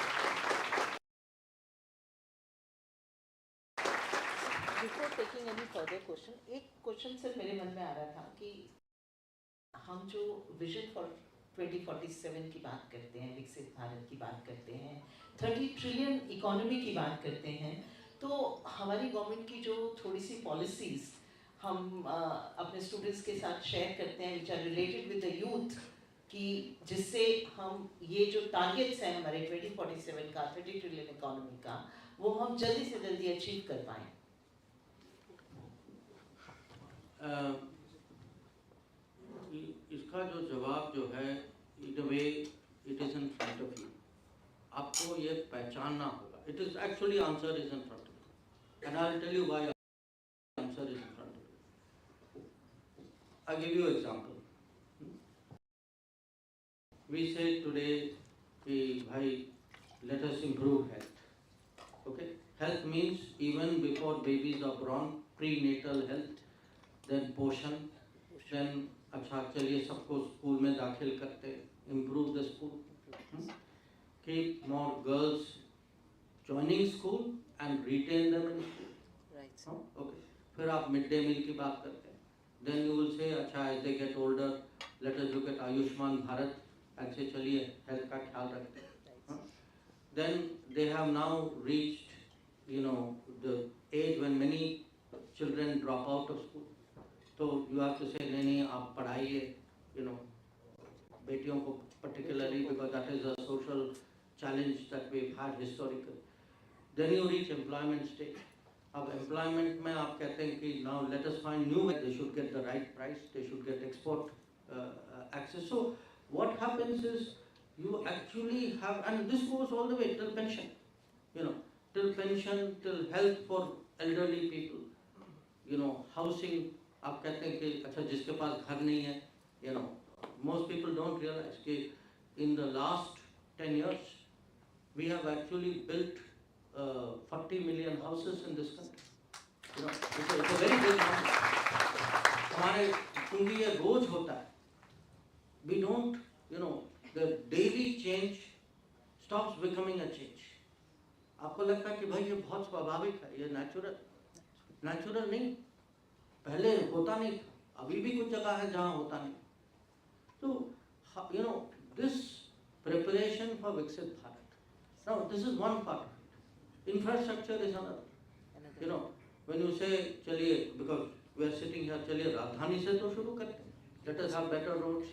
taking any further question, एक question sir मेरे मन में आ रहा था कि हम जो vision for 2047 की बात करते हैं, विकसित भारत की बात करते हैं, 30 ट्रिलियन इकोनॉमी की बात करते हैं, तो हमारी गवर्नमेंट की जो थोड़ी सी पॉलिसीज़ हम अपने स्टूडेंट्स के साथ शेयर करते हैं which are related with the youth, कि जिससे हम ये जो टारगेट्स हैं हमारे 2047 का 30 ट्रिलियन इकोनॉमी का, वो हम जल्दी से जल्दी अचीव कर पाएँ। इसका जो जवाब जो है, in a way it is in front of you, आपको ये पहचानना होगा। It is actually answer is in front of you and I will tell you why answer is in front of you. I give you example. We say today कि भाई let us improve health. Okay, health means even before babies are born, prenatal health, then पोषण, then अच्छा चलिए सबको school में दाखिल करते, improve the school, keep more girls joining school and retain them in school. Right. Okay, फिर आप mid day meal की बात करते हैं, then you will say अच्छा as they get older, let us look at Ayushman Bharat, ऐसे चलिए हेल्थ का ख्याल रखते हैं। Then they have now reached, you know, the age when many children drop out of school. So you have to say नहीं आप पढ़ाइए, you know, बेटियों को particularly because that is a social challenge that we've had historically. Then you reach employment stage. अब employment में आप कहते हैं कि now let us find new ways. They should get the right price. They should get export access. So what happens is you actually have, and this goes all the way till pension, you know, till pension, till health for elderly people, you know, housing. आप कहते हैं कि अच्छा जिसके पास घर नहीं है, you know, most people don't realize कि in the last 10 years we have actually built 40 million houses in this country. You know, it's a very big number. हमारे क्योंकि ये रोज होता है, we don't, you know, the daily change stops becoming a change. आपको लगता है कि भाई ये बहुत स्वाभाविक है, ये नेचुरल नहीं, पहले होता नहीं था, अभी भी कुछ जगह है जहाँ होता नहीं। So you know, this preparation for Viksit Bharat, now this is one part of it. Infrastructure is another. You know, when you say चलिए, because we are sitting here, चलिए राजधानी से तो शुरू करते हैं, let us have better roads,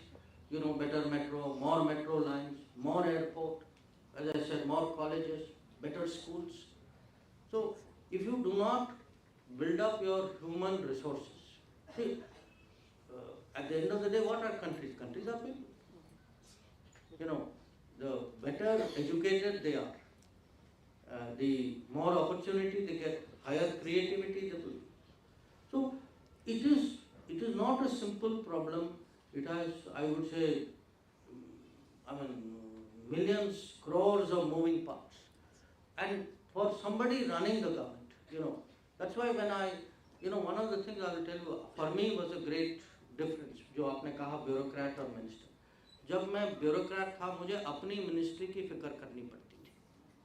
you know, better metro, more metro lines, more airport, as I said, more colleges, better schools. So if you do not build up your human resources, see, at the end of the day, what are countries? Countries are people. You know, the better educated they are, the more opportunity they get, higher creativity they will. So it is not a simple problem. It has, I would say, millions, crores of moving parts. And for somebody running the government, you know, that's why when one of the things I will tell you, for me was a great difference, जो आपने कहा bureaucrat और minister. जब मैं bureaucrat था, मुझे अपनी ministry की फिक्र करनी पड़ती थी.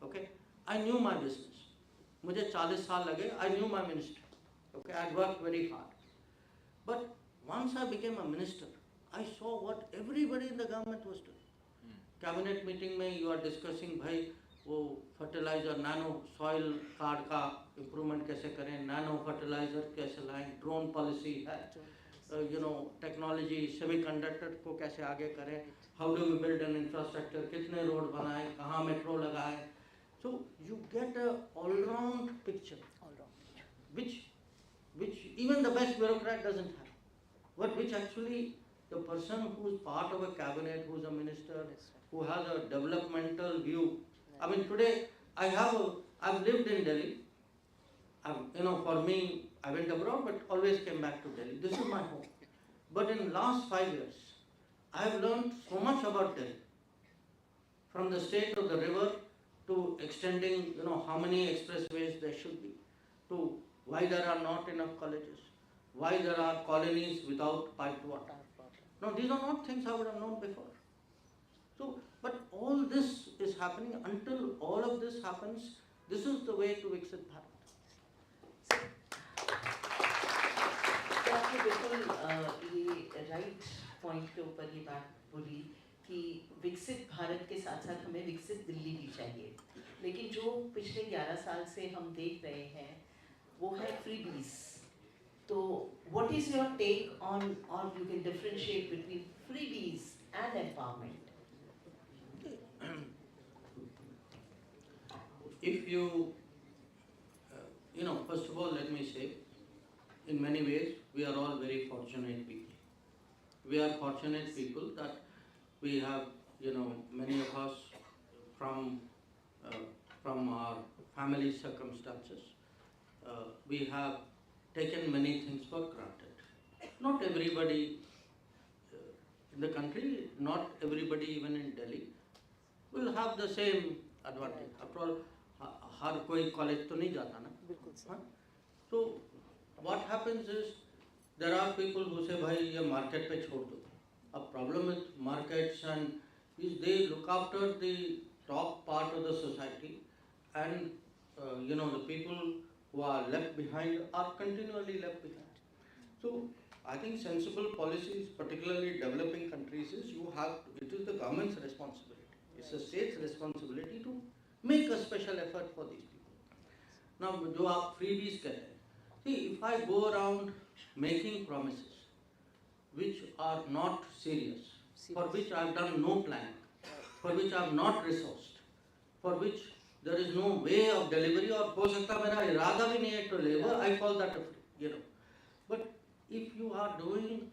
Okay, I knew my business. मुझे 40 साल लगे, I knew my ministry. Okay, I worked very hard. But once I became a minister, I saw what everybody in the government was doing. Cabinet meeting में you are discussing भाई वो fertilizer, nano soil card का improvement कैसे करें, nano fertilizer कैसे लाएं, drone policy है, you know, technology, semiconductor को कैसे आगे करें, how do we build an infrastructure, कितने road बनाएं, कहाँ metro लगाएं. So you get a all-round picture, which even the best bureaucrat doesn't have, but which actually the person who is part of a cabinet, who is a minister, who has a developmental view. I mean, today I've lived in Delhi. You know, for me, I went abroad, but always came back to Delhi. This is my home. But in last 5 years, I have learned so much about Delhi, from the state of the river to extending, you know, how many expressways there should be, to why there are not enough colleges, why there are colonies without piped water. No, these are not things I would have known before. So, but all this is happening. Until all of this happens, this is the way to Viksit Bharat. ये right point के ऊपर ये बात बोली कि विकसित भारत के साथ साथ हमें विकसित दिल्ली भी चाहिए, लेकिन जो पिछले 11 साल से हम देख रहे हैं वो है फ्रीबीज. तो what is your take on, और you can differentiate between freebies and empowerment? If you, first of all, let me say, in many ways, we are all very fortunate people. We are fortunate people that we have, many of us from our family circumstances, we have taken many things for granted. Not everybody in the country, not everybody even in Delhi, will have the same advantage. After all, हर कोई college तो नहीं जाता ना. बिल्कुल. So what happens is there are people who say भाई ये market पे छोड़ दो. A problem with markets and is they look after the top part of the society, and the people who are left behind are continually left behind. So I think sensible policies, particularly developing countries, is it is the government's responsibility. It's the state's responsibility to make a special effort for these people. Now, जो आप freebies कहते हैं, see, if I go around making promises which are not serious, for which I have done no planning, for which I have not resourced, for which there is no way of delivery, और हो सकता मेरा इरादा भी नहीं है to deliver, I call that a free, But if you are doing,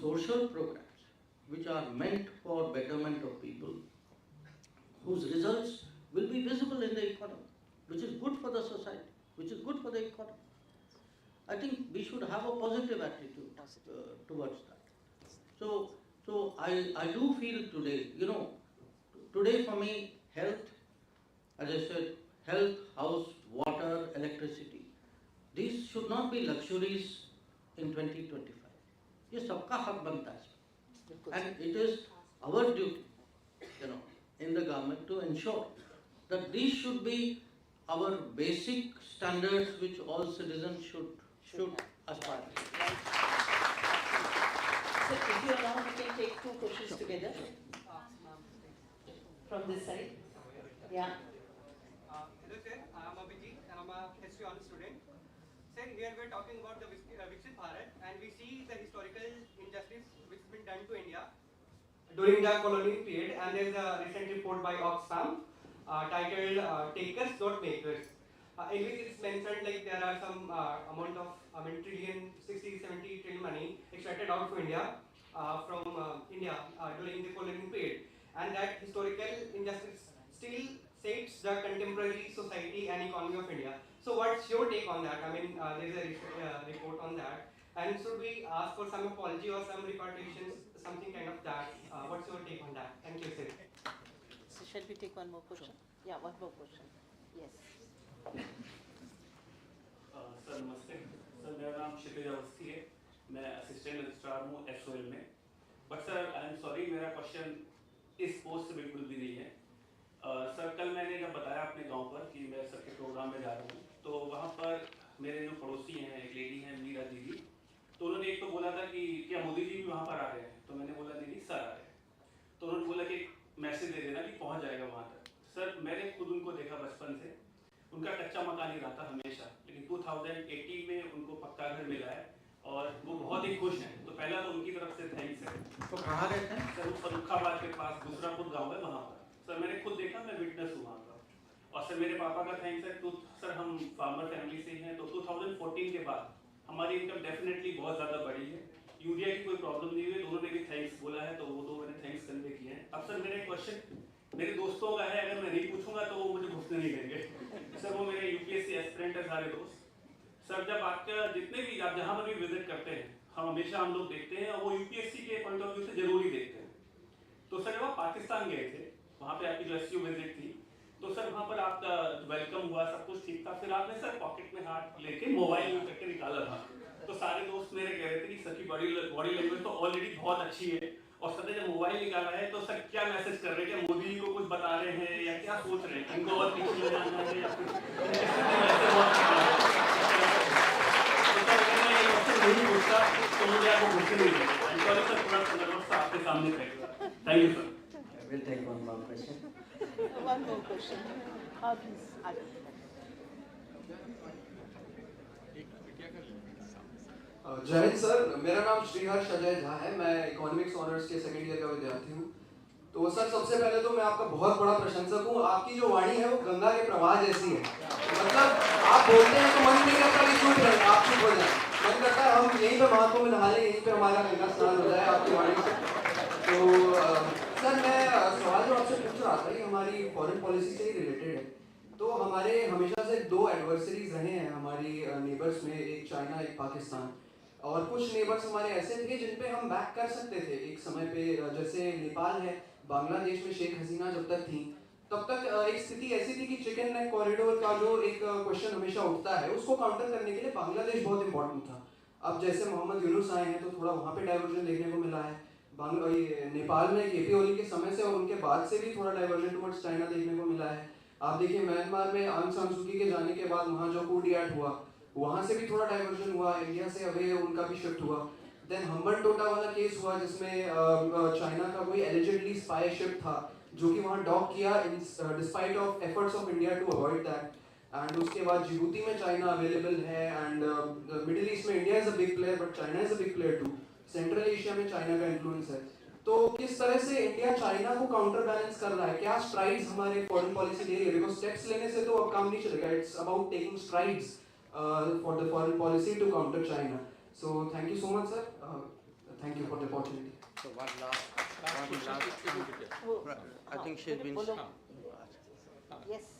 social programs which are meant for betterment of people, whose results will be visible in the economy, which is good for the society, which is good for the economy, I think we should have a positive attitude towards that. So I do feel today, today for me, health, as I said, health, house, water, electricity, these should not be luxuries in 2025. ये सबका हक बनता है, and it is our duty, in the government to ensure that these should be our basic standards which all citizens should aspire to. So if you allow, we can take two questions together. From this side. Yeah. Hello sir, I am Abhijit and I am a history honors student. Sir, here we are talking about the Viksit Bharat, and we see the historical injustice which has been done to India during the colonial period, and there is a recent report by Oxfam titled Takers Not Makers, in which it's mentioned like there are some amount of trillion, 60-70 trillion money extracted out of India from India during the colonial period, and that historical injustice still shapes the contemporary society and economy of India. So what's your take on that? There is a report on that, and should we ask for some apology or some repartitions, something kind of that? What's your take on that? Thank you, sir. So shall we take one more question? Yeah, one more question. Yes. Sir नमस्ते sir, मेरा नाम क्षितिज अवस्थी है, मैं assistant registrar हूँ SOL में. But sir I am sorry, मेरा question इस post से बिल्कुल भी नहीं है. सर कल मैंने जब बताया अपने गांव पर कि मैं सर के प्रोग्राम में जा रहा हूँ, तो वहाँ पर मेरे जो पड़ोसी हैं, एक लेडी हैं मीरा दीदी, तो उन्होंने एक तो बोला था कि क्या मोदी जी भी वहाँ पर आ रहे हैं, तो मैंने बोला दीदी सर आ रहे हैं. तो उन्होंने बोला कि मैसेज दे देना कि पहुँच जाएगा वहाँ तक. सर मैंने खुद उनको देखा बचपन से, उनका कच्चा मकान ही रहा था हमेशा, लेकिन 2018 में उनको पक्का घर मिला है और वो बहुत ही खुश हैं. तो पहला तो उनकी तरफ से थैंक्स है. तो कहाँ रहते हैं? सर फरुखाबाद के पास दूसरापुर गाँव है, वहाँ पर. सर मैंने खुद देखा, मैं विटनेस हूँ वहाँ का. और सर मेरे पापा का थैंक्स है. तो सर हम फार्मर फैमिली से हैं, तो 2014 के बाद हमारी इनकम डेफिनेटली बहुत ज़्यादा बढ़ी है. यूरिया की कोई प्रॉब्लम नहीं हुई, दोनों ने भी थैंक्स बोला है, तो वो दो मैंने थैंक्स कन्वे किए हैं. अब सर मेरा क्वेश्चन मेरे दोस्तों का है, अगर मैं नहीं पूछूंगा तो वो मुझे घुसने नहीं देंगे. सर वो मेरे UPSC एस्पिरेंट है सारे दोस्त. सर जब आपका जितने भी आप जहाँ पर भी विजिट करते हैं, हम लोग देखते हैं, और वो UPSC के पॉइंट ऑफ व्यू से जरूरी देखते हैं. तो सर जब आप पाकिस्तान गए थे, वहाँ पे आपकी जो SU विजिट थी, तो सर वहाँ पर आपका वेलकम हुआ, सब कुछ ठीक था. फिर आपने सर पॉकेट में हाथ लेके मोबाइल यूज करके निकाला था. तो सारे दोस्त मेरे कह रहे थे कि सर की बॉडी लैंग्वेज तो ऑलरेडी बहुत अच्छी है, और सर ने जब मोबाइल निकाला है तो सर क्या मैसेज कर रहे हैं? क्या मोदी जी को कुछ बता रहे हैं या क्या सोच रहे हैं? इनको और पीछे ले जाना है या कुछ? नहीं पूछता तो मुझे आपको क्वेश्चन नहीं देगा। सॉरी सर, थोड़ा सा नर्वस था आपके सामने करेगा। Thank you sir. We'll take one more question. One more question. Please. जय हिंद सर, मेरा नाम श्रीहर्ष अजय झा है। मैं इकोनॉमिक्स ऑनर्स के सेकेंड ईयर का विद्यार्थी हूँ। तो सर, सबसे पहले तो मैं आपका बहुत बड़ा प्रशंसक हूँ। आपकी जो वाणी है वो गंगा के प्रवाह जैसी है। मतलब आप बोलते हैं तो मन नहीं करता कि चुप रहे, आप चुप हो जाए। मन करता है हम यहीं पे महात्मा में नहा लें, यहीं पे हमारा गंगा स्नान हो जाए आपकी वाणी से। तो सर, मैं सवाल जो आपसे पूछ रहा था ये हमारी फॉरेन पॉलिसी से ही रिलेटेड है। तो हमारे हमेशा से दो एडवर्सरीज रहे हैं हमारी नेबर्स में, एक चाइना एक पाकिस्तान। और कुछ नेबर्स हमारे ऐसे थे जिन पे हम बैक कर सकते थे एक समय पे, जैसे नेपाल है, बांग्लादेश में शेख हसीना जब तक थी तब तक एक स्थिति ऐसी थी कि चिकन नेक कॉरिडोर का जो एक क्वेश्चन हमेशा उठता है उसको काउंटर करने के लिए बांग्लादेश बहुत इंपॉर्टेंट था। अब जैसे मोहम्मद यूनुस आए हैं तो थोड़ा वहाँ पे डाइवर्जन देखने को मिला है। नेपाल में केपी ओली के समय से और उनके बाद से भी थोड़ा डाइवर्जन टुवर्ड्स चाइना देखने को मिला है। आप देखिए म्यांमार में आंग सान सू की के जाने के बाद वहाँ जो कूडियाट हुआ वहाँ से भी थोड़ा डाइवर्जन हुआ, इंडिया से अवे उनका भी शिफ्ट हुआ। देन हम्बन टोटा वाला केस हुआ जिसमें चाइना का कोई एलिजिडली स्पाई शिप था जो कि वहाँ डॉक किया despite of efforts of India to avoid that. And उसके बाद जिबूती में चाइना अवेलेबल है एंड मिडिल ईस्ट में India is a big player but China is a big player too. Central Asia में चाइना का influence है। तो किस तरह से इंडिया चाइना को काउंटर बैलेंस कर रहा है, क्या स्ट्राइड्स हमारे फॉरेन पॉलिसी ले रही है? बिकॉज स्टेप्स लेने से तो अब काम नहीं चलेगा, it's about taking strides for the foreign policy to counter China. So thank you so much, sir. Thank you for the opportunity. So one last. I think she's been. Yes.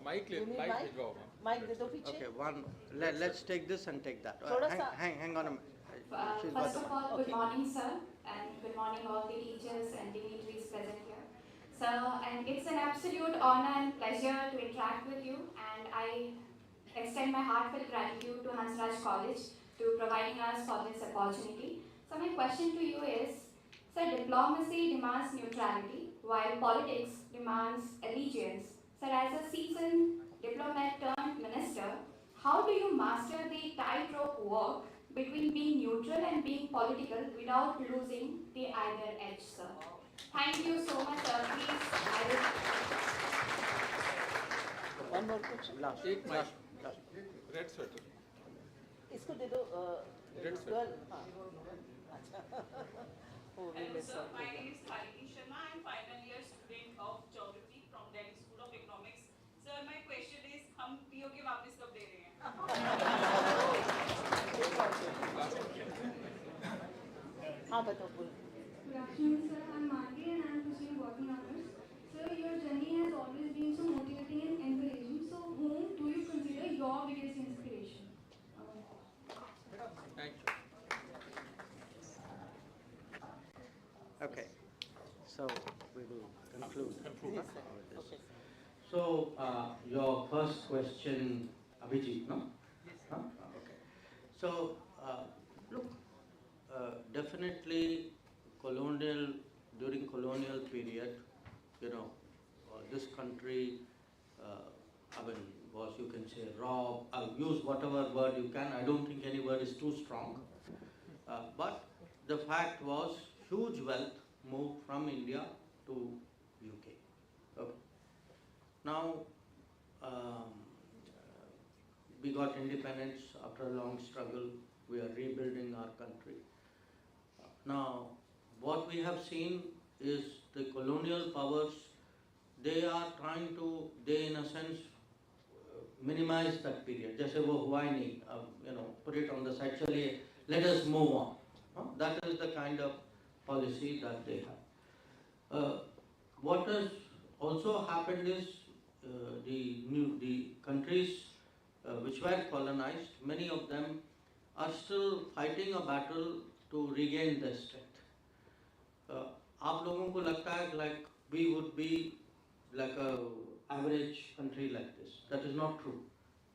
Mic ले, mic भिजवाओ। Mic दे दो पीछे। Okay, one. Let's take this and take that. Hang on a minute. First of all, good morning, sir, and good morning all the teachers and dignitaries present here. Sir, and it's an absolute honor and pleasure to interact with you, and I extend my heartfelt gratitude to Hansraj College to providing us for this opportunity. So my question to you is, sir, diplomacy demands neutrality while politics demands allegiance. Sir, as a seasoned diplomat turned minister, how do you master the tightrope walk between being neutral and being political without losing the either edge, sir? Thank you so much, sir. Please, One more question. Last. एक mic, red sweater, इसको दे दो। Red sweater. अच्छा। Oh, we Hello miss sir, out. my name is Hariti Sharma. I am final year student of Geography from Delhi School of Economics. Sir, my question is, हम POK वापस कब दे रहे हैं? हाँ बताओ बोलो। Good afternoon, sir. I'm Marty and I'm pursuing botany honors. Sir, your journey has always been so motivating and encouraging. So, whom do you consider your biggest inspiration? Thank you. Okay. So we will conclude. Yes, sir. Okay. So your first question, Abhijit, no? Yes. Huh? Okay. So look, definitely during colonial period, this country, was, you can say, robbed. Use whatever word you can. I don't think any word is too strong. But the fact was, huge wealth moved from India to UK. Okay. Now, we got independence after a long struggle. We are rebuilding our country. Now, what we have seen is the colonial powers, they are trying to, in a sense, minimize that period. Jaise wo hua hi nahi, put it on the side, chaliye, let us move on. That is the kind of policy that they have. What has also happened is the countries which were colonized, many of them are still fighting a battle to regain their strength. आप लोगों को लगता है like we would be like a average country like this. That is not true.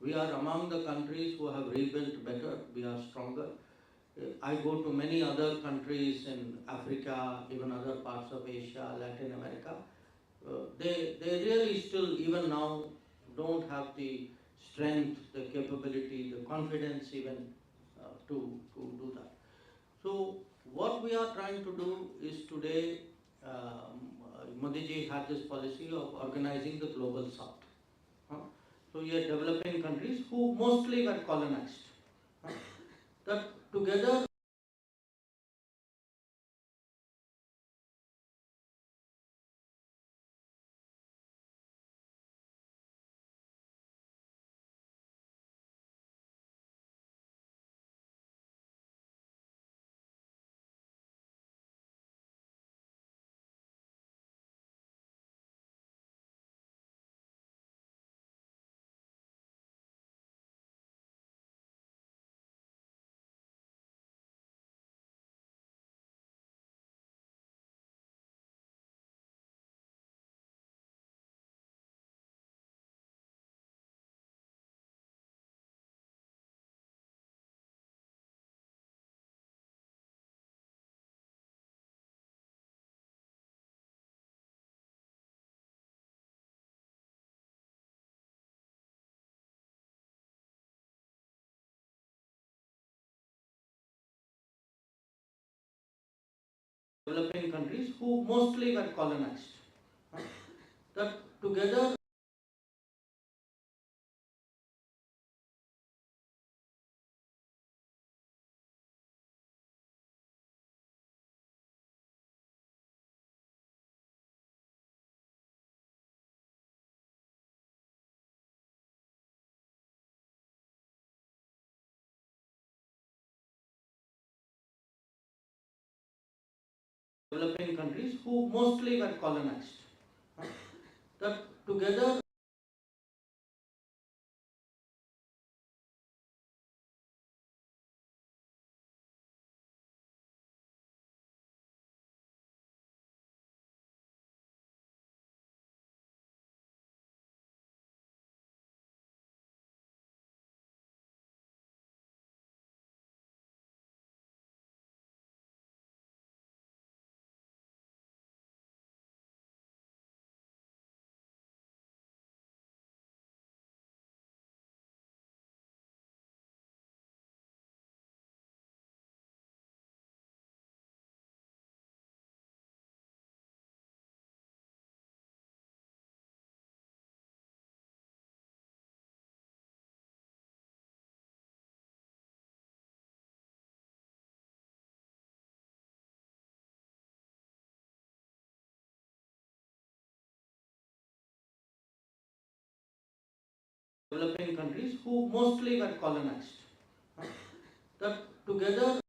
We are among the countries who have rebuilt better. We are stronger. I go to many other countries in Africa, even other parts of Asia, Latin America. They really still, even now, don't have the strength, the capability, the confidence even to do that. So what we are trying to do is today, Modi ji had this policy of organizing the global south. So we are developing countries who mostly were colonized. That together developing countries who mostly were colonized. That together developing countries who mostly were colonized. That together developing countries who mostly were colonized. That together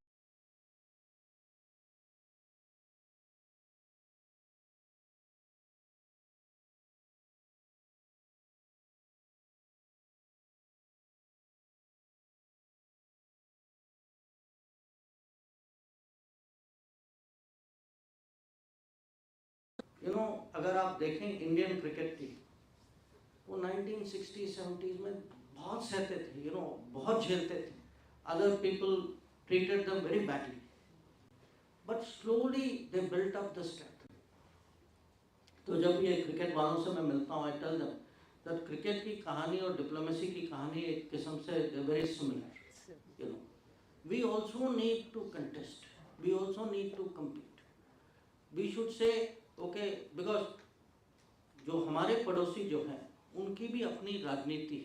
अगर आप देखें Indian cricket team, वो 1960s 70s में बहुत सहते थे, बहुत झेलते थे. Other people treated them very badly, but slowly they built up the strength. तो जब ये क्रिकेट वालों से मैं मिलता हूँ, I tell them that cricket की कहानी और डिप्लोमेसी की कहानी एक किस्म से very similar. We also need to contest. We also need to compete. We should say, okay, because जो हमारे पड़ोसी जो हैं, उनकी भी अपनी राजनीति,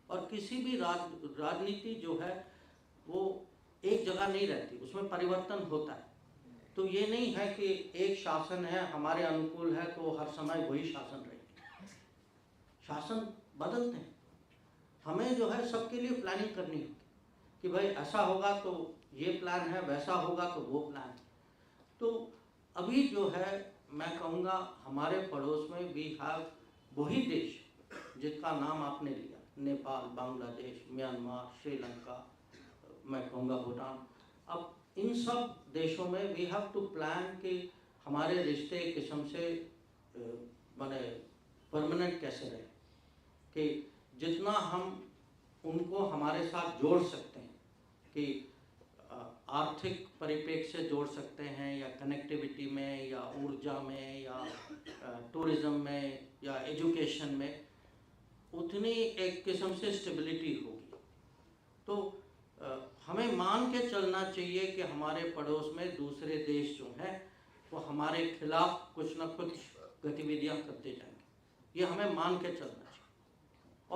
और किसी भी राजनीति जो है वो एक जगह नहीं रहती, उसमें परिवर्तन होता है. तो ये नहीं है कि एक शासन है हमारे अनुकूल है तो हर समय वही शासन रहेगी. शासन बदलते हैं. हमें जो है सबके लिए प्लानिंग करनी होगी कि भाई ऐसा होगा तो ये प्लान है, वैसा होगा तो वो प्लान है. तो अभी जो है मैं कहूँगा हमारे पड़ोस में वी हैव वही देश जिसका नाम आपने लिया, नेपाल, बांग्लादेश, म्यांमार, श्रीलंका, मैं कहूँगा भूटान. अब इन सब देशों में वी हैव टू प्लान कि हमारे रिश्ते किस्म से माने परमानेंट कैसे रहे, कि जितना हम उनको हमारे साथ जोड़ सकते हैं, कि आर्थिक परिप्रेक्ष्य से जोड़ सकते हैं, या कनेक्टिविटी में, या ऊर्जा में, या टूरिज़्म में, या एजुकेशन में, उतनी एक किस्म से स्टेबिलिटी होगी. तो हमें मान के चलना चाहिए कि हमारे पड़ोस में दूसरे देश जो हैं वो हमारे खिलाफ कुछ ना कुछ गतिविधियां करते जाएंगे। ये हमें मान के चलना चाहिए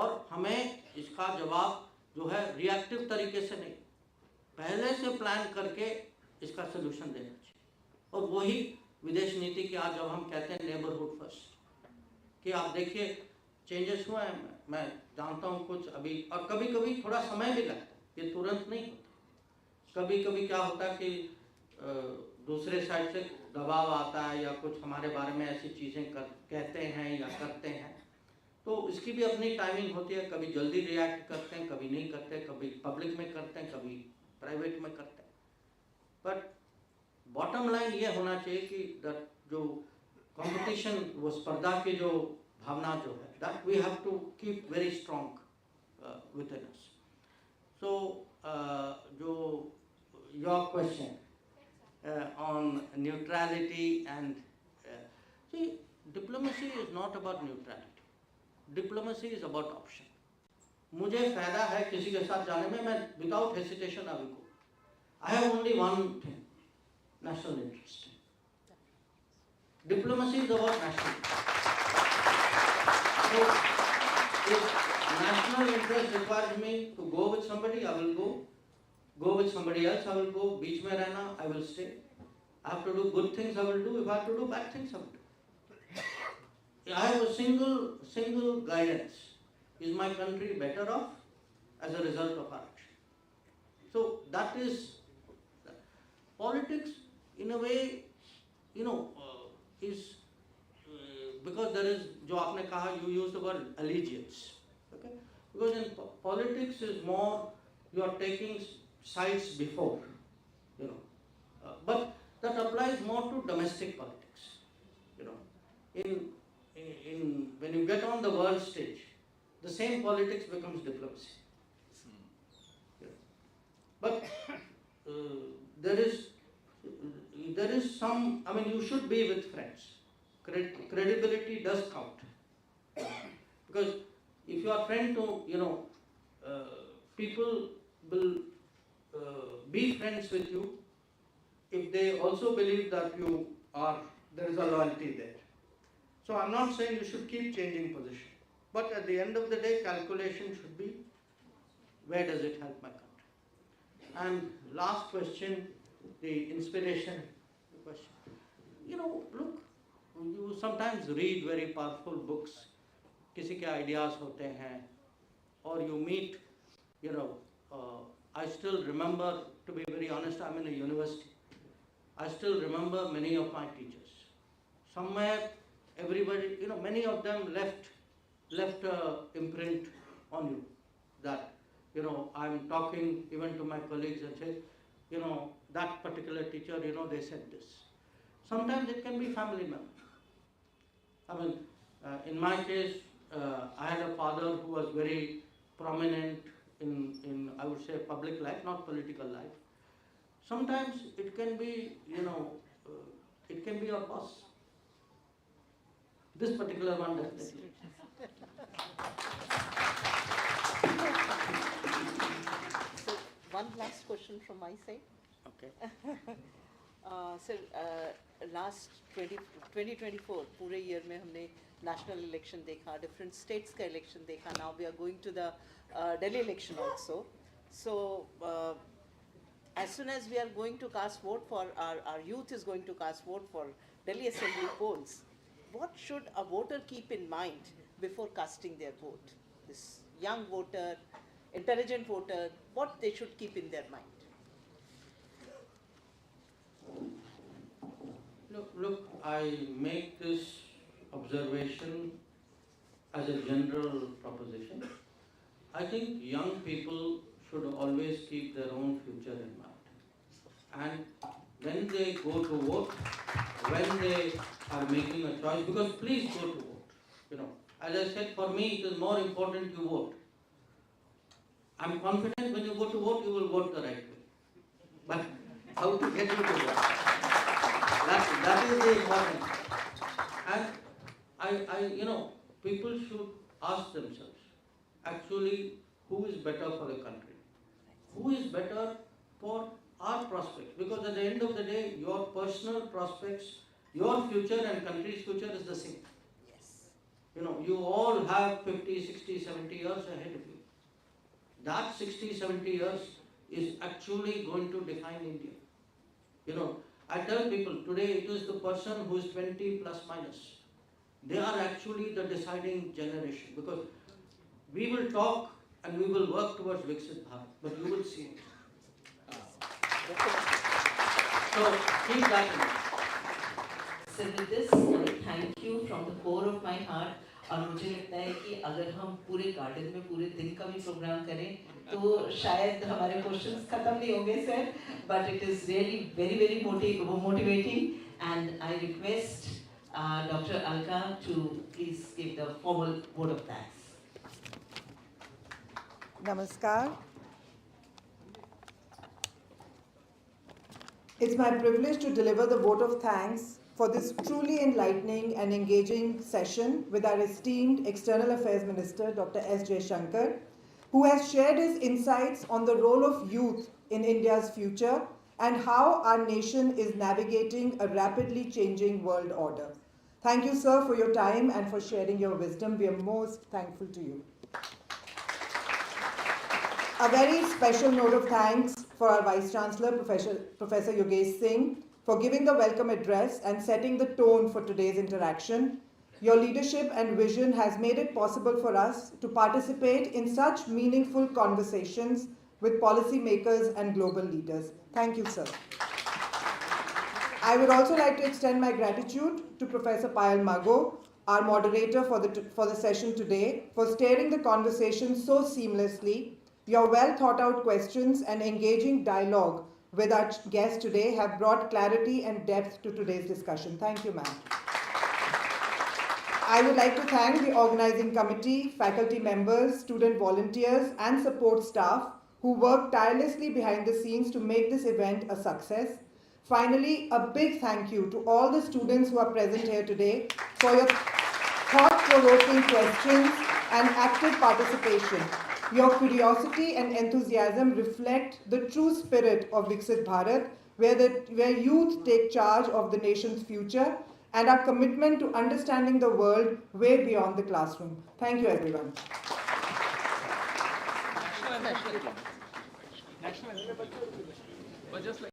और हमें इसका जवाब जो है रिएक्टिव तरीके से नहीं, पहले से प्लान करके इसका सोल्यूशन देना चाहिए। और वही विदेश नीति की आज जब हम कहते हैं नेबरहुड फर्स्ट, कि आप देखिए चेंजेस हुए हैं, मैं जानता हूँ कुछ अभी, और कभी कभी थोड़ा समय भी लगता है, ये तुरंत नहीं होता। कभी कभी क्या होता है कि दूसरे साइड से दबाव आता है या कुछ हमारे बारे में ऐसी चीज़ें कहते हैं या करते हैं, तो इसकी भी अपनी टाइमिंग होती है। कभी जल्दी रिएक्ट करते हैं, कभी नहीं करते, कभी पब्लिक में करते हैं, कभी प्राइवेट में करते हैं। बट बॉटम लाइन ये होना चाहिए कि जो कंपटीशन, वो स्पर्धा की जो भावना जो है, that we have to keep very strong within us. So जो your question on neutrality and see, diplomacy is not about neutrality. Diplomacy is about option. मुझे फायदा है किसी के साथ जाने में, मैं विदाउट हेसिटेशन अभी को, I have only one thing, national interest. Diplomacy is about national interest. So if national interest requires me to go with somebody, I will go with somebody else, I will go, बीच में रहना, I will stay. I have to do good things, I will do. If I have to do bad things, I will do. I have a single guidance. Is my country better off as a result of our action? So that is politics in a way, you know, is because there is, जो आपने कहा, you use the word allegiance, okay? Because in politics is more, you are taking sides before, you know, but that applies more to domestic politics, you know. In when you get on the world stage, the same politics becomes diplomacy. You know. But there is some, I mean, you should be with friends. Credibility does count, because if you are friend to, you know, people will be friends with you if they also believe that you are, there is a loyalty there. So I'm not saying you should keep changing position, but at the end of the day, calculation should be, where does it help my country? And last question, the inspiration question. You know, look, you sometimes read very powerful books, किसी के ideas होते हैं, or you meet, you know, I still remember, to be very honest, I'm in a university. I still remember many of my teachers. Somewhere, everybody, you know, many of them left imprint on you. That, you know, I'm talking even to my colleagues and say, you know, that particular teacher, you know, they said this. Sometimes it can be family members. I mean, in my case, I had a father who was very prominent in I would say public life, not political life. Sometimes it can be, you know, it can be your boss. This particular one definitely. So one last question from my side. Okay. Sir, last 2024 पूरे year में हमने national election देखा, different states का election देखा. Now we are going to the Delhi election also. So as soon as we are going to cast vote for, our youth is going to cast vote for Delhi Assembly polls, what should a voter keep in mind before casting their vote? This young voter, intelligent voter, what they should keep in their mind? Look, I make this observation as a general proposition. I think young people should always keep their own future in mind. And when they go to vote, when they are making a choice, because please go to vote. You know, as I said, for me it is more important you vote. I'm confident when you go to vote, you will vote the right way. But how to get you to vote? That is the important. And I, you know, people should ask themselves, actually, who is better for the country? who is better for our prospects? Because at the end of the day, your personal prospects, your future and country's future is the same. Yes. You know, you all have 50, 60, 70 years ahead of you. That 60, 70 years is actually going to define India. You know, I tell people today it is the person who is 20 plus minus. They are actually the deciding generation, because we will talk and we will work towards Viksit Bharat, but you will see it. So keep that in mind. So with this, I thank you from the core of my heart. और मुझे लगता है कि अगर हम पूरे garden में पूरे दिन का भी प्रोग्राम करें तो शायद हमारे क्वेश्चंस खत्म नहीं होंगे sir, but it is really very very motivating, and I request Dr. Alka to please give the formal vote of thanks. Namaskar. It's my privilege to deliver the vote of thanks for this truly enlightening and engaging session with our esteemed External Affairs Minister, Dr. S. Jaishankar, who has shared his insights on the role of youth in India's future and how our nation is navigating a rapidly changing world order. Thank you, sir, for your time and for sharing your wisdom. We are most thankful to you. A very special note of thanks for our Vice Chancellor, Professor Yogesh Singh, for giving the welcome address and setting the tone for today's interaction. Your leadership and vision has made it possible for us to participate in such meaningful conversations with policymakers and global leaders. Thank you, sir. I would also like to extend my gratitude to Professor Payal Mago, our moderator for the session today, for steering the conversation so seamlessly. Your well thought out questions and engaging dialogue with our guests today have brought clarity and depth to today's discussion. Thank you, ma'am. I would like to thank the organizing committee, faculty members, student volunteers, and support staff who worked tirelessly behind the scenes to make this event a success. Finally, a big thank you to all the students who are present here today for your thought-provoking questions and active participation. Your curiosity and enthusiasm reflect the true spirit of Viksit Bharat, where youth take charge of the nation's future, and our commitment to understanding the world way beyond the classroom. Thank you, everyone. National. But just like